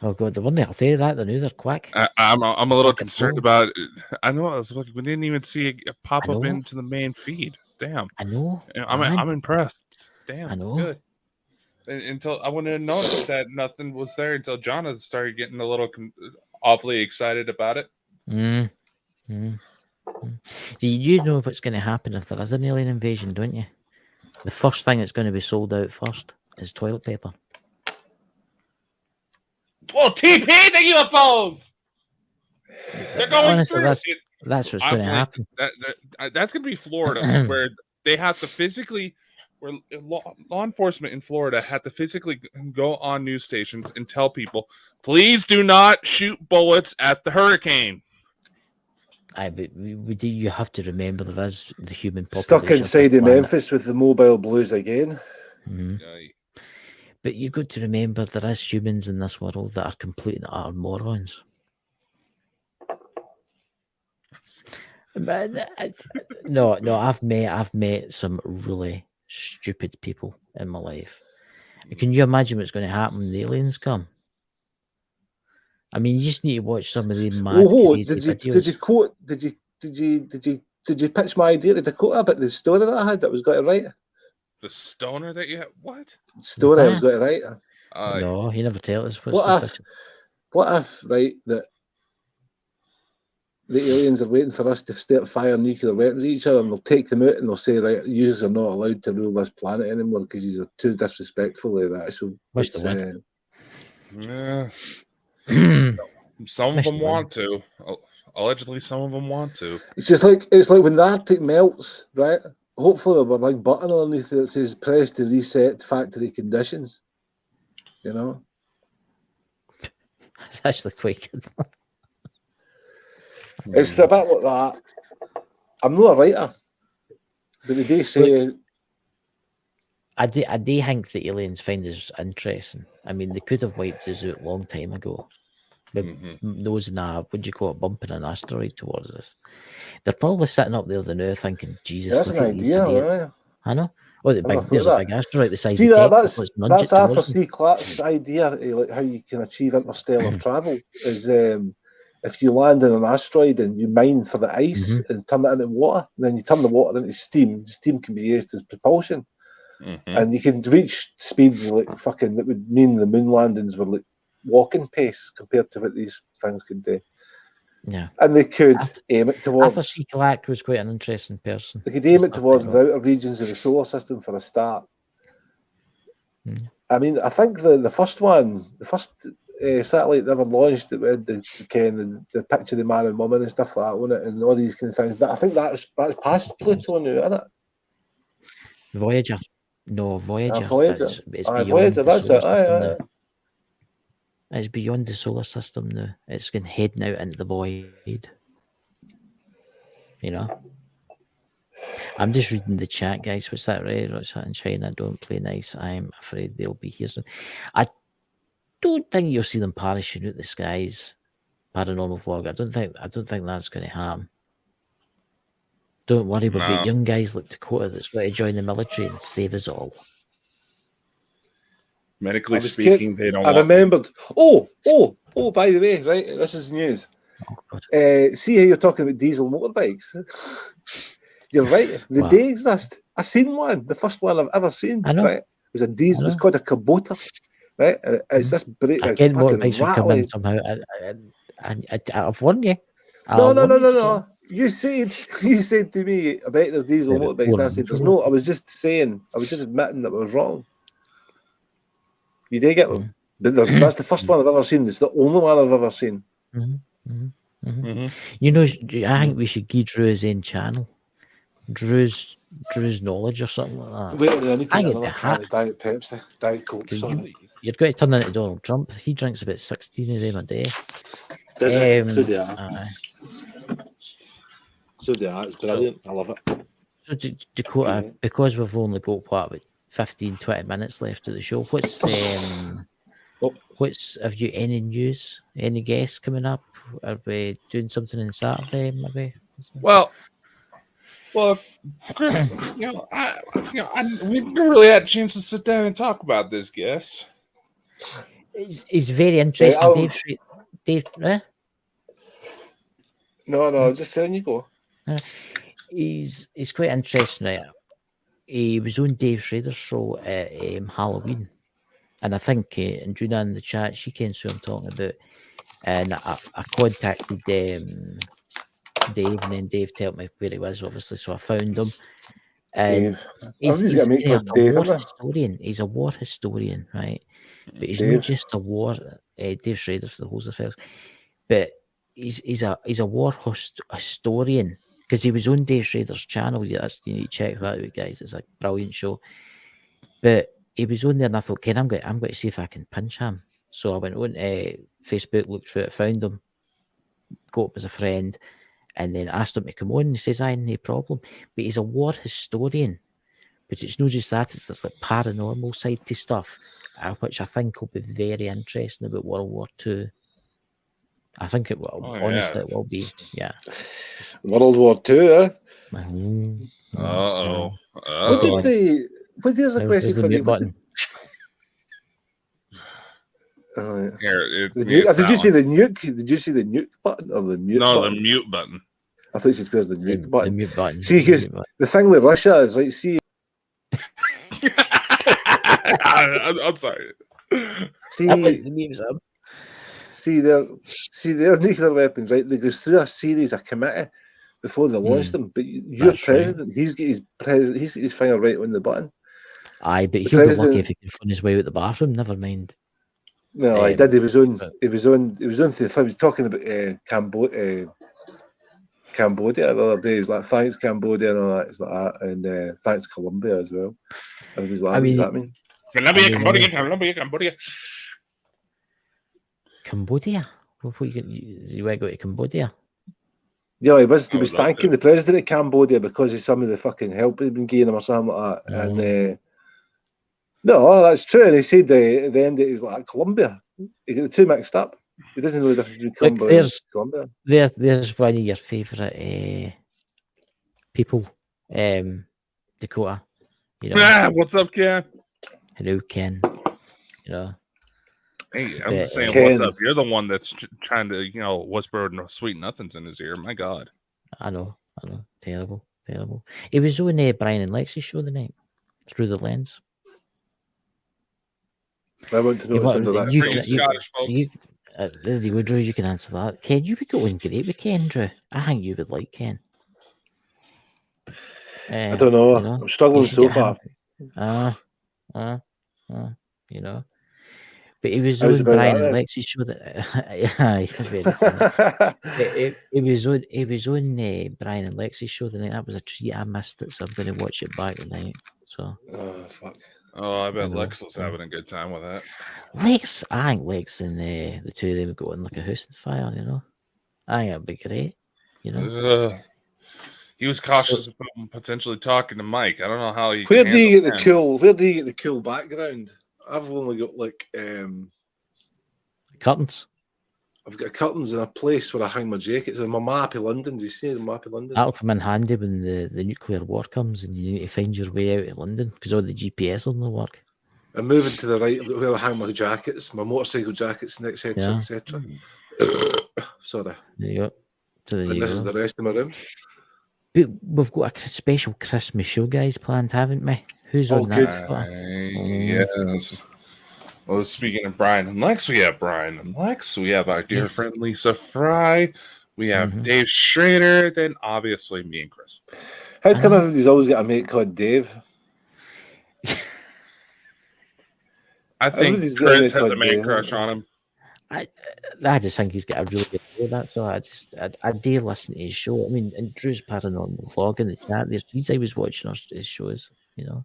Oh god, the one I'll tell you that they're quick. I'm a little concerned about it. I know. I was like, we didn't even see it pop up into the main feed. Damn. I know. I'm impressed. Damn. I know. Good. Until I wouldn't have noticed that nothing was there until John started getting a little awfully excited about it. You know what's going to happen if there is an alien invasion, don't you? The first thing that's going to be sold out first is toilet paper. Well, TP the UFOs. They're going Honestly, through. That's what's going to happen. That's going to be Florida, where they have to physically, where law enforcement in Florida had to physically go on news stations and tell people, please do not shoot bullets at the hurricane. But you have to remember there is the human population. Stuck inside in Memphis with the mobile blues again. Mm-hmm. But you've got to remember there is humans in this world that are complete and utter morons. But no, I've met some really stupid people in my life. Can you imagine what's going to happen when the aliens come? I mean, you just need to watch some of the mad crazy videos. Did you pitch my idea to Dakota about the story that I had that was going to write? The stoner that you had? What? Story I was going to write. No, he never tell us. What if, right, that the aliens are waiting for us to start firing nuclear weapons at each other, and they'll take them out and they'll say, right, you are not allowed to rule this planet anymore because you are too disrespectful like that. So yeah. Some of them want to. Allegedly, some of them want to. It's like when the Arctic melts, right? Hopefully there'll be a big button underneath it that says press to reset factory conditions. You know? It's actually quite good. It's a bit like that. I'm not a writer, but they do say... I do think the aliens find us interesting. I mean, they could have wiped us out a long time ago. Nosing what do you call it, bumping an asteroid towards us. They're probably sitting up there now thinking, Jesus, that's an idea, right? I know. Oh, there's a big asteroid the size of Texas. That's Arthur C. Clarke's idea, like how you can achieve interstellar travel is if you land on an asteroid and you mine for the ice and turn it into water, and then you turn the water into steam. Steam can be used as propulsion. And you can reach speeds like fucking that would mean the moon landings were like walking pace compared to what these things could do. Yeah. And they could aim it towards... Arthur C. Clarke was quite an interesting person. They could aim it towards the outer regions of the solar system for a start. I mean, I think the first satellite they ever launched, it had the picture of the man and woman and stuff like that on it, and all these kind of things. I think that's past Pluto now, isn't it? Voyager. No, Voyager. Voyager. It's Voyager, that's it. It's beyond the solar system now. It's going heading out into the void. You know? I'm just reading the chat, guys. What's that, right? What's that in China? Don't play nice. I'm afraid they'll be here soon. I don't think you'll see them parachuting out the skies. Paranormal vlog. I don't think that's going to happen. Don't worry, we've got young guys like Dakota that's going to join the military and save us all. Medically speaking, they don't. I remembered. Oh! By the way, right, this is news. See how you're talking about diesel motorbikes. You're right. They do exist. I seen one. The first one I've ever seen. I know. Right? It was a diesel. It's called a Kubota. Right? And it's this brake. Again, motorbikes would come in somehow. I've warned you. No. You said to me, I bet there's diesel motorbikes. And I said, there's no. I was just admitting that I was wrong. You did get them. That's the first one I've ever seen. It's the only one I've ever seen. You know, I think we should give Drew his own channel. Drew's knowledge or something like that. Wait a minute, I need to get another can of Diet Pepsi, Diet Coke. You're going to turn into Donald Trump. He drinks about 16 of them a day. Does he? So do I. So do I. It's brilliant. I love it. So Dakota, because we've only got about 15, 20 minutes left of the show, have you any news? Any guests coming up? Are we doing something on Saturday, maybe? Well, Chris, we never really had a chance to sit down and talk about this guest. He's very interesting. Dave, No, just saying you go. He's quite interesting, right? He was on Dave Schrader's show at Halloween, and I think, and Juna in the chat, she kens who I'm talking about, and I contacted Dave, and then Dave told me where he was, obviously, so I found him. And he's a war historian. He's a war historian, right? But he's not just a war. Dave Schrader for the Hose Affairs, but he's a war historian because he was on Dave Schrader's channel. You need to check that out, guys. It's a brilliant show. But he was on there, and I thought, Ken, I'm going to see if I can pinch him. So I went on Facebook, looked through it, found him, got him as a friend, and then asked him to come on. And he says, "I no problem." But he's a war historian. But it's not just that; it's this like paranormal side to stuff, which I think will be very interesting about World War II. I think it will. Honestly, it will be. Yeah. World War II, eh? Uh-oh. What did they? But there's a question for you. Button. Here, Did you see the nuke? Did you see the nuke button or the mute button? No, the mute button. I thought it was the nuke button. The mute button. See, because the thing with Russia is like, see, I'm sorry. That was the memes up. See their nuclear weapons, right? They go through a series of committee before they launch them. But your That's president, he's got his finger right on the button. Aye, but he'll be lucky if he can find his way out the bathroom. Never mind. No, he did. He was on. He was talking about Cambodia the other day. He was like, "Thanks Cambodia," and all that. It's like that, and thanks Colombia as well. And he was like, "What does that mean?" Cambodia. Cambodia? What you want to go to Cambodia? Yeah, he was thanking the president of Cambodia because of some of the fucking help he'd been giving him or something like that. And no, that's true. And he said at the end, he was like, Colombia. He got the two mixed up. He doesn't know the difference between Colombia. There's one of your favourite people, Dakota. You know, what's up, Ken? Hello, Ken. You know. Hey, I'm just saying, Ken, what's up? You're the one that's trying to, whisper sweet nothings in his ear. My God. I know. Terrible. He was on Brian and Lexi's show the night, Through the Lens. I want to know what's under that. Drew, you can answer that. Ken, you would go in great with Ken, Drew. I think you would like Ken. I don't know. I'm struggling so far. You know. But he was on Brian and Lexi's show that it was on Brian and Lexi's show the night. That was a treat. I missed it, so I'm going to watch it back tonight. So fuck. Oh, I bet Lex was having a good time with that. I think Lex and the two of them would go on like a house on fire. You know, I think that'd be great. You know, he was cautious about potentially talking to Mike. I don't know how he. Where do you get the cool background? I've only got like curtains. I've got curtains in a place where I hang my jackets. And my map of London. Do you see the map of London? That'll come in handy when the nuclear war comes and you need to find your way out of London because all the GPS will not work. I'm moving to the right where I hang my jackets, my motorcycle jackets, and etc. etc. Sorry. There you go. So this is the rest of my room. But we've got a special Christmas show, guys, planned, haven't we? Who's on that? Yes. Well, speaking of Brian and Lex, we have Brian and Lex. We have our dear friend Lisa Fry. We have Dave Schrader. Then obviously me and Chris. How come everybody's always got a mate called Dave? I think Chris has a man crush on him. I just think he's got a really good show. That's all. I dare listen to his show. I mean, and Drew's paranormal vlog in the chat. There's these I was watching his shows. You know,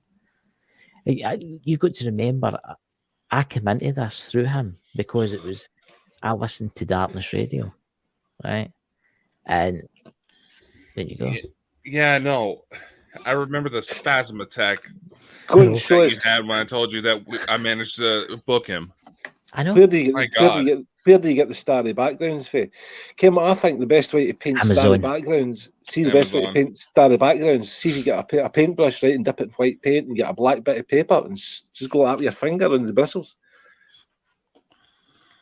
you've got to remember. I came into this through him because I listened to Darkness Radio, right? And there you go. Yeah, no, I remember the spasm attack that you had when I told you that I managed to book him. I know. Where do you get the starry backgrounds for? Kim, I think the best way to paint starry backgrounds. See the best way to paint starry backgrounds. See if you get a paintbrush, right, and dip it in white paint and get a black bit of paper and just go like that with your finger on the bristles.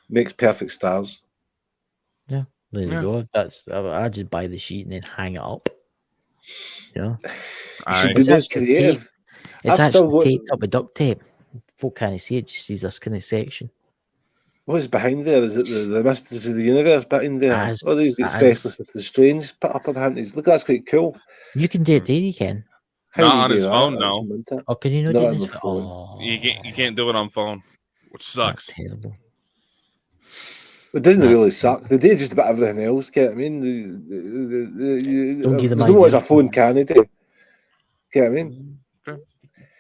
Makes perfect stars. Yeah, there you go. I just buy the sheet and then hang it up. You know, it's creative. It's actually taped up with duct tape. Folk can't see it; just sees this kind of section. What's behind there? Is it the Mysteries of the Universe behind there? These get specialists with the strange put up in hands. Look, that's quite cool. You can do it, you can. Not on his phone, no. Oh, can you not do this? Oh. You can't do it on phone, which sucks. That's terrible. It doesn't really suck. They do just about everything else. Get what I mean? There's no much a phone can do. Get what I mean?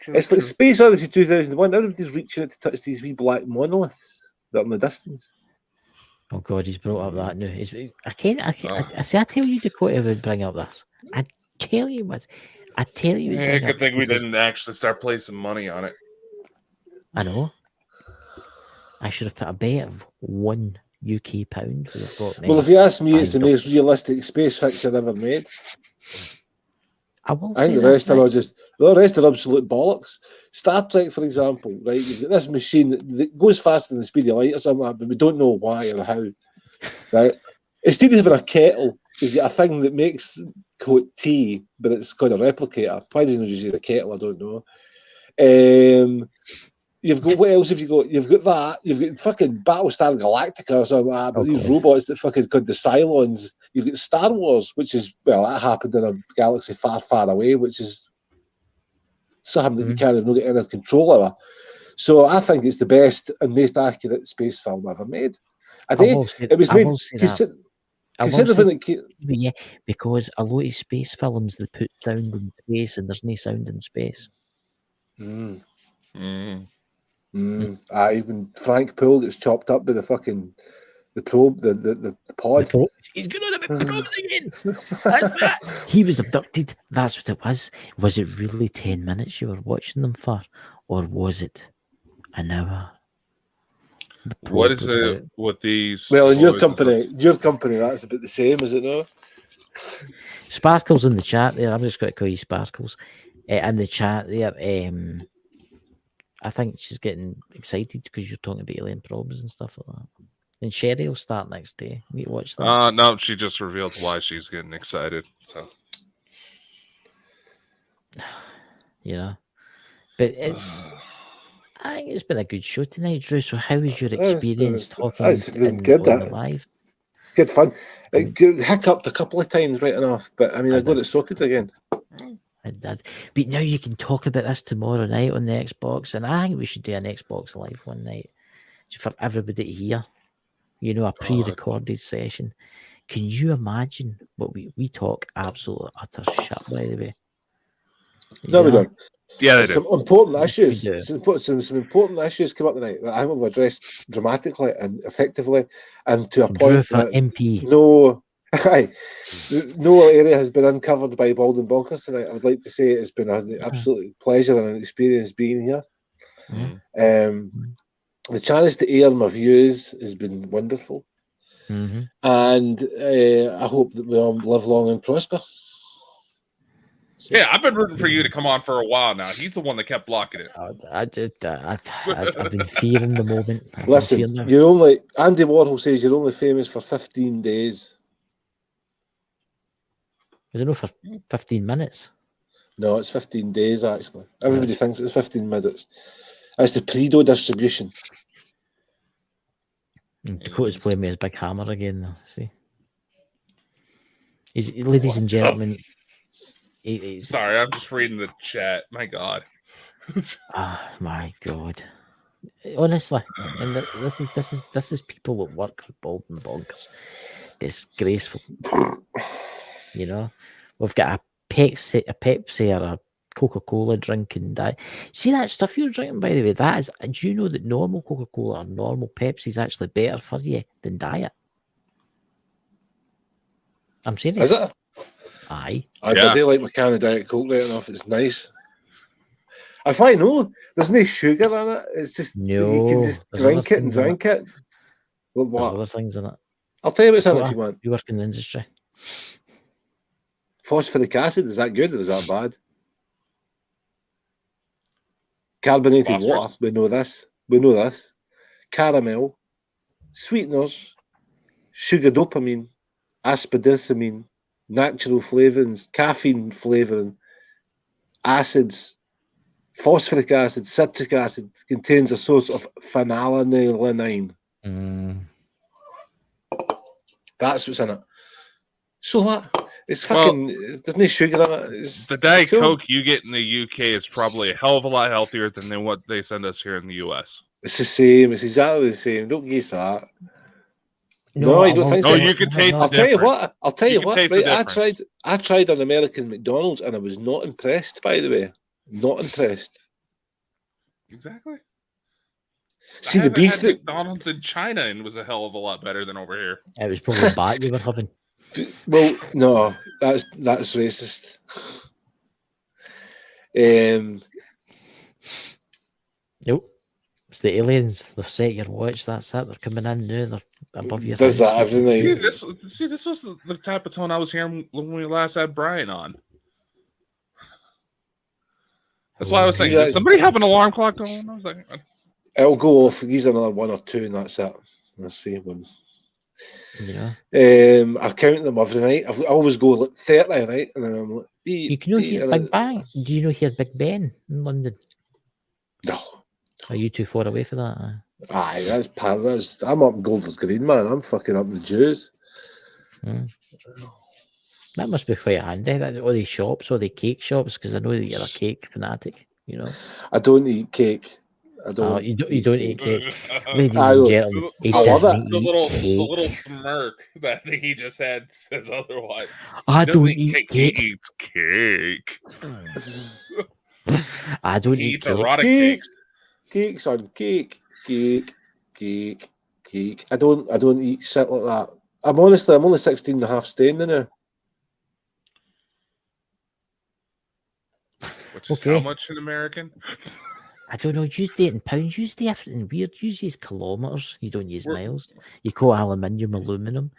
It's like Space Odyssey 2001. Everybody's reaching out to touch these wee black monoliths that are in the distance. Oh God, he's brought up that now. I can't. I say, I tell you, Dakota would bring up this. I tell you what. I tell you. Yeah, good thing we didn't actually start placing money on it. I know. I should have put a bet of £1 UK pound. Well, if you ask me, it's the most realistic space fiction ever made. I will. I think the rest are all just the rest are absolute bollocks. Star Trek, for example, right? You've got this machine that goes faster than the speed of light or something, but we don't know why or how. Right? Instead of having a kettle, is it a thing that makes tea, but it's called a replicator? Why doesn't it just use a kettle? I don't know. You've got what else have you got? You've got that. You've got fucking Battlestar Galactica or something like that, but these robots that fucking called the Cylons. You've got Star Wars, which is that happened in a galaxy far, far away, which is something that you can't even get any control over. So I think it's the best and most accurate space film ever made. It was made. Yeah, because a lot of space films they put sound in space and there's no sound in space. When Frank Poole gets chopped up by the fucking probe, the pod. He's going on about probes again. That's that. He was abducted. That's what it was. Was it really 10 minutes you were watching them for, or was it an hour? What is it with these? Well, in your company, that's about the same, is it not? Sparkles in the chat there. I'm just going to call you Sparkles. In the chat there, I think she's getting excited because you're talking about alien probes and stuff like that. And Sherry will start next day. We watch that. No, she just revealed why she's getting excited. So, but I think it's been a good show tonight, Drew. So, how was your experience talking on live? Good fun. It hiccuped a couple of times right enough, but I mean, I got it sorted again. I did. But now you can talk about this tomorrow night on the Xbox, and I think we should do an Xbox Live one night for everybody to hear. A pre-recorded session. Can you imagine what we talk absolute utter shit, by the way? No, we don't. Yeah, they do. Some important issues. Some important issues come up tonight that I will address dramatically and effectively, and to a point that MP. No area has been uncovered by Bald and Bonkers tonight. I would like to say it's been an absolute pleasure and an experience being here. The chance to air my views has been wonderful, and I hope that we all live long and prosper. Yeah, I've been rooting for you to come on for a while now. He's the one that kept blocking it. I've been fearing the moment. Listen, Andy Warhol says you're only famous for 15 days. Is it not for 15 minutes? No, it's 15 days, actually. Everybody thinks it's 15 minutes. That's the Predo distribution. Dakota's playing me his big hammer again, though. See? Ladies and gentlemen... Sorry, I'm just reading the chat. My God. My God. Honestly, and this is people that work with Bald and Bonkers. Disgraceful. We've got a Pepsi or a Coca-Cola drinking diet. See that stuff you're drinking, by the way? Do you know that normal Coca-Cola or normal Pepsi is actually better for you than diet? I'm serious. Is it? Aye. I do like my can of Diet Coke right enough. It's nice. I know. There's no sugar in it. It's just you can just drink it and drink it. What? There's other things in it. I'll tell you about something if you want. You work in the industry. Phosphoric acid, is that good or is that bad? Carbonated water, we know this. Caramel, sweeteners, sugar dopamine, aspartame, natural flavourings, caffeine flavouring, acids, phosphoric acid, citric acid contains a source of phenylalanine. That's what's in it. So what? It's fucking. There's no sugar in it. The Diet Coke you get in the UK is probably a hell of a lot healthier than what they send us here in the US. It's the same. It's exactly the same. Don't use that. No, I don't think so. No, you can taste. I'll tell you what. Right, I tried an American McDonald's and I was not impressed. By the way, Not impressed. Exactly. See I the haven't beef had that. McDonald's in China and was a hell of a lot better than over here. It was probably a bat you were having. Well, no, that's racist. Nope. It's the aliens. They've set your watch. That's it. They're coming in now. They're above your Does house. that every night? This was the type of tone I was hearing when we last had Brian on. That's why I was saying, does somebody have an alarm clock going? I was like, it'll go off. He's another one or two, and that's it. Let's see one. Yeah. I count them every night. I always go like 30, right? And then I'm like, You can hear Big Bang. Do you know hear Big Ben in London? No. Are you too far away for that? Aye, that's I'm up in Golders Green, man. I'm fucking up in the Jews. That must be quite handy. That all these shops, all the cake shops, because I know that you're a cake fanatic. You know. I don't eat cake. I don't. Oh, you don't eat cake, ladies I and don't- gentlemen. He I love doesn't it. the eat little cake. smirk that he just had says otherwise. I He doesn't don't eat cake. He eats cake. I don't He eat eats cake. erotic Cake. cakes. Cake, son. Cake. I don't eat shit like that. I'm only 16 and a half staying now. Which is Okay. how much in American? I don't know. Use it in pounds. Use the everything weird. Use kilometers. You don't use We're- miles. You call aluminium aluminum.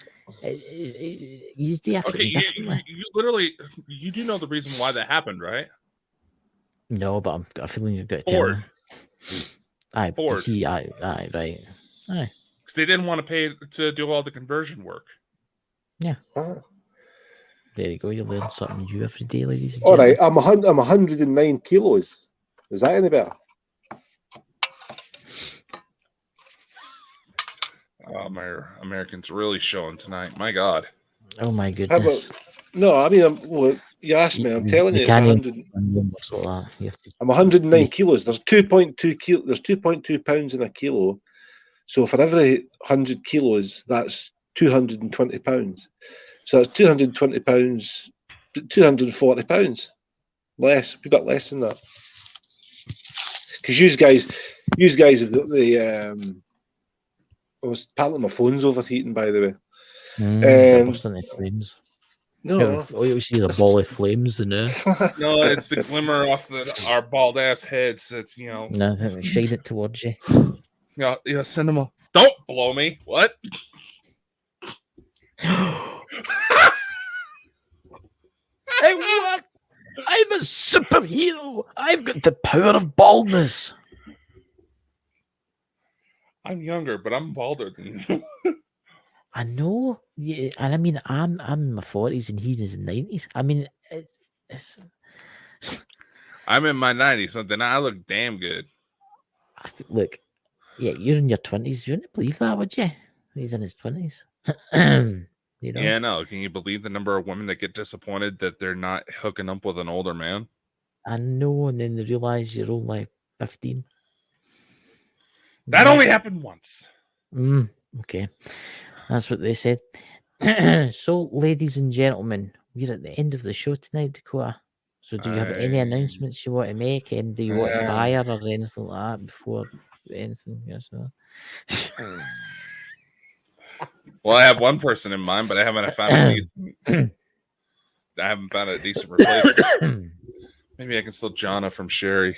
Use the everything Okay, differently. you literally you do know the reason why that happened, right? No, but I've got a feeling you're going to tell Ford. me. Aye, Ford. see, aye, right. Aye. Because they didn't want to pay to do all the conversion work. Ah. There you go. You learn something new every day, ladies and All right, gentlemen. I'm 109 kilos. Is that any better? Oh, my Americans really showing tonight. My God. Oh my How goodness. about? No, I mean, well, you asked me. I'm telling you, it's can't 100. even numbers like that. You have to, I'm 109 kilos. There's 2.2 kilo. There's 2.2 pounds in a kilo. So for every 100 kilos, that's 220 pounds. So that's 220 pounds, 240 pounds less. We've got less than that. Because you guys have got the. Apparently my phone's overheating, by the way. burst into flames. No. Oh, you see the ball of flames in there. No, it's the glimmer off our bald ass heads. That's No, shade it towards you. Yeah, cinema. Don't blow me. What? I'm a superhero. I've got the power of baldness. I'm younger, but I'm balder than you. I know. Yeah, and I mean, I'm in my 40s and he's in his 90s. I mean, it's I'm in my 90s, so then I look damn good. look, yeah, you're in your 20s. You wouldn't believe that, would you? He's in his 20s. You know? Yeah, no. Can you believe the number of women that get disappointed that they're not hooking up with an older man? I know, and then they realize you're only 15. That only happened once. Okay. That's what they said. So, ladies and gentlemen, we're at the end of the show tonight, Dakota. So, do you have any announcements you want to make? And do you want to fire or anything like that before anything? Yes, no? Well, I have one person in mind, but I haven't found a decent replacement. Maybe I can steal Jonna from Sherry.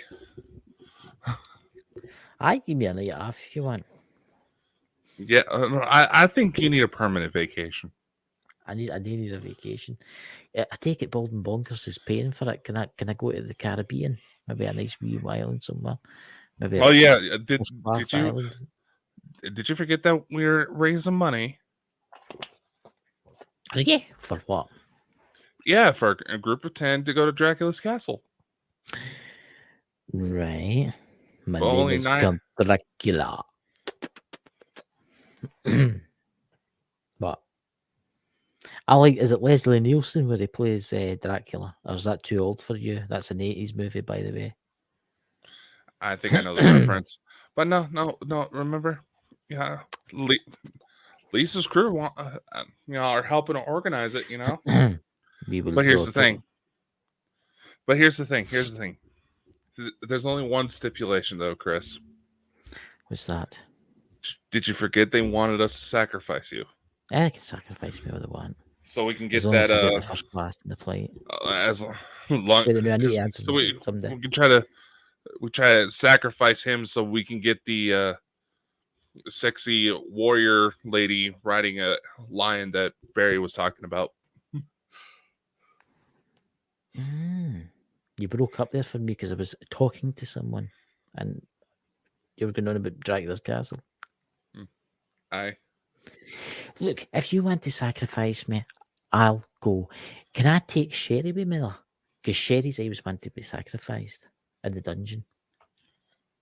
I give me a night off if you want. Yeah, I think you need a permanent vacation. I do need a vacation. I take it Bald and Bonkers is paying for it. Can I go to the Caribbean? Maybe a nice wee island somewhere. Maybe. Oh yeah, did you forget that we're raising money? Yeah, for what? Yeah, for a group of 10 to go to Dracula's castle. Right. My Well, name only is 9. Count Dracula. What? I like. Is it Leslie Nielsen where he plays Dracula, or is that too old for you? That's an 80s movie, by the way. I think I know the reference, but no. Remember, yeah, Lisa's crew, are helping to organize it. We will But here's the go to- thing. There's only one stipulation, though, Chris. What's that? Did you forget they wanted us to sacrifice you They can sacrifice me with the one. so we can As get long as that? I get the first class in the flight. As long Wait, I need to answer so we someday. can try to sacrifice him so we can get the sexy warrior lady riding a lion that Barry was talking about. You broke up there for me because I was talking to someone and you were going on about Dracula's castle. Aye. Look, if you want to sacrifice me, I'll go. Can I take Sherry with me though? Because Sherry's always wanted to be sacrificed in the dungeon.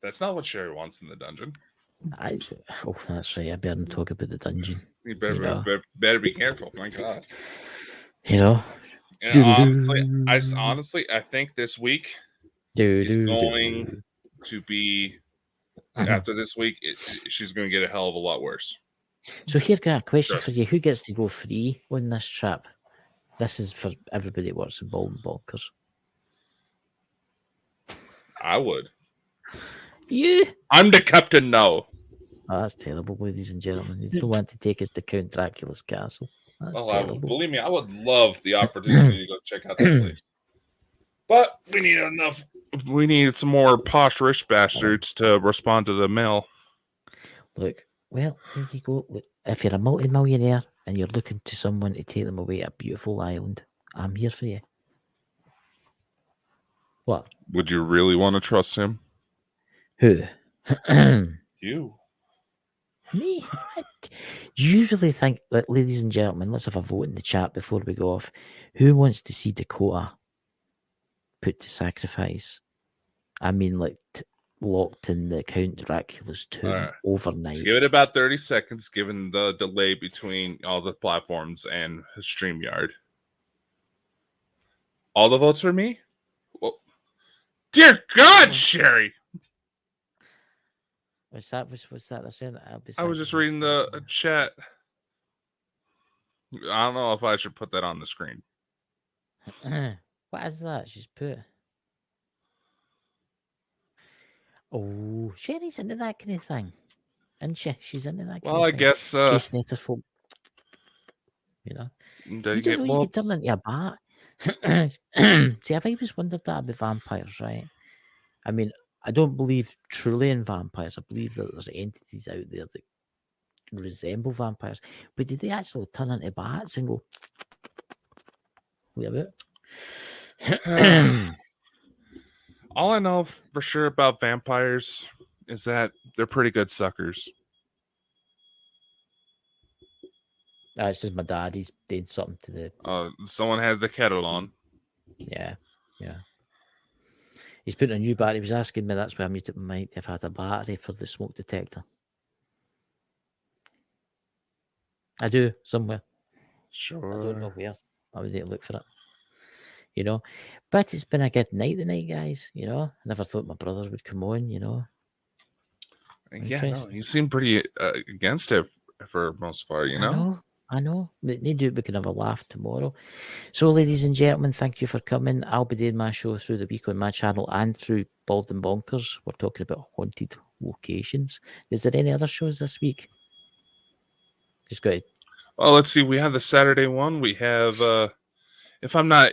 That's not what Sherry wants in the dungeon. Oh, that's right. I better not talk about the dungeon. You better be careful. My God. You know? And honestly, I think this week is going to be, after this week, she's going to get a hell of a lot worse. So here, got a question for you. Who gets to go free on this trip? This is for everybody that works in Bonkers. I would. You? I'm the captain now. Oh, that's terrible, ladies and gentlemen. You don't want to take us to Count Dracula's castle. That's terrible. Believe me, I would love the opportunity to go check out that place. But we need some more posh rich bastards to respond to the mail. Look, well, there you go. Look, if you're a multi-millionaire and you're looking to someone to take them away to a beautiful island, I'm here for you. What? Would you really want to trust him? Who? You. Me? Do you really think that, ladies and gentlemen, let's have a vote in the chat before we go off. Who wants to see Dakota put to sacrifice? I mean, like, locked in the Count Dracula's tomb overnight. Let's give it about 30 seconds, given the delay between all the platforms and StreamYard. All the votes for me? Well, dear God, Sherry! What's that? I was just reading the chat. I don't know if I should put that on the screen. What is that? She's put. Oh, Sherry's into that kind of thing. Isn't she? She's into that kind of thing. Well, I guess. Chasing after folk. You know? You don't know you could turn into a bat. See, I've always wondered that about vampires, right? I mean, I don't believe truly in vampires. I believe that there's entities out there that resemble vampires. But did they actually turn into bats and go... Wait a bit. All I know for sure about vampires is that they're pretty good suckers. It's just my dad. He's did something to the... someone had the kettle on. Yeah. He's putting a new battery. He was asking me, that's why I might have had a battery for the smoke detector. I do, somewhere. Sure. I don't know where. I would need to look for it. You know? But it's been a good night tonight, guys. You know? I never thought my brother would come on, you know? Yeah, no, he seemed pretty against it for most part, you know? I know. But they do. We can have a laugh tomorrow. So, ladies and gentlemen, thank you for coming. I'll be doing my show through the week on my channel and through Bald and Bonkers. We're talking about haunted locations. Is there any other shows this week? Just go ahead. Well, let's see. We have the Saturday one. We have, if I'm not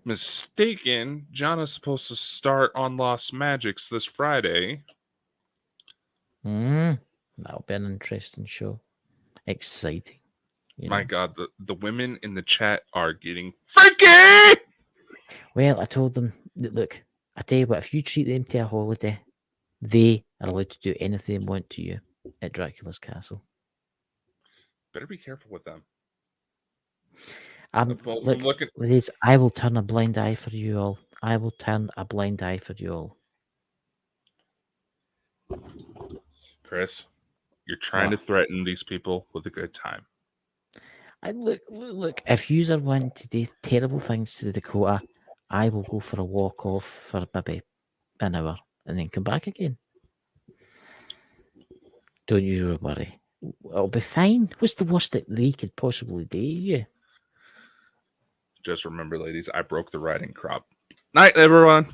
mistaken, John is supposed to start on Lost Magics this Friday. That'll be an interesting show. Exciting. My God, the women in the chat are getting freaky! Well, I told them, look, I tell you what, if you treat them to a holiday, they are allowed to do anything they want to you at Dracula's castle. Better be careful with them. Look, ladies, I will turn a blind eye for you all. I will turn a blind eye for you all. Chris, you're trying to threaten these people with a good time. Look, if you are wanting to do terrible things to the Dakota, I will go for a walk off for maybe an hour and then come back again. Don't you worry. It'll be fine. What's the worst that they could possibly do to you? Just remember, ladies, I broke the riding crop. Night, everyone.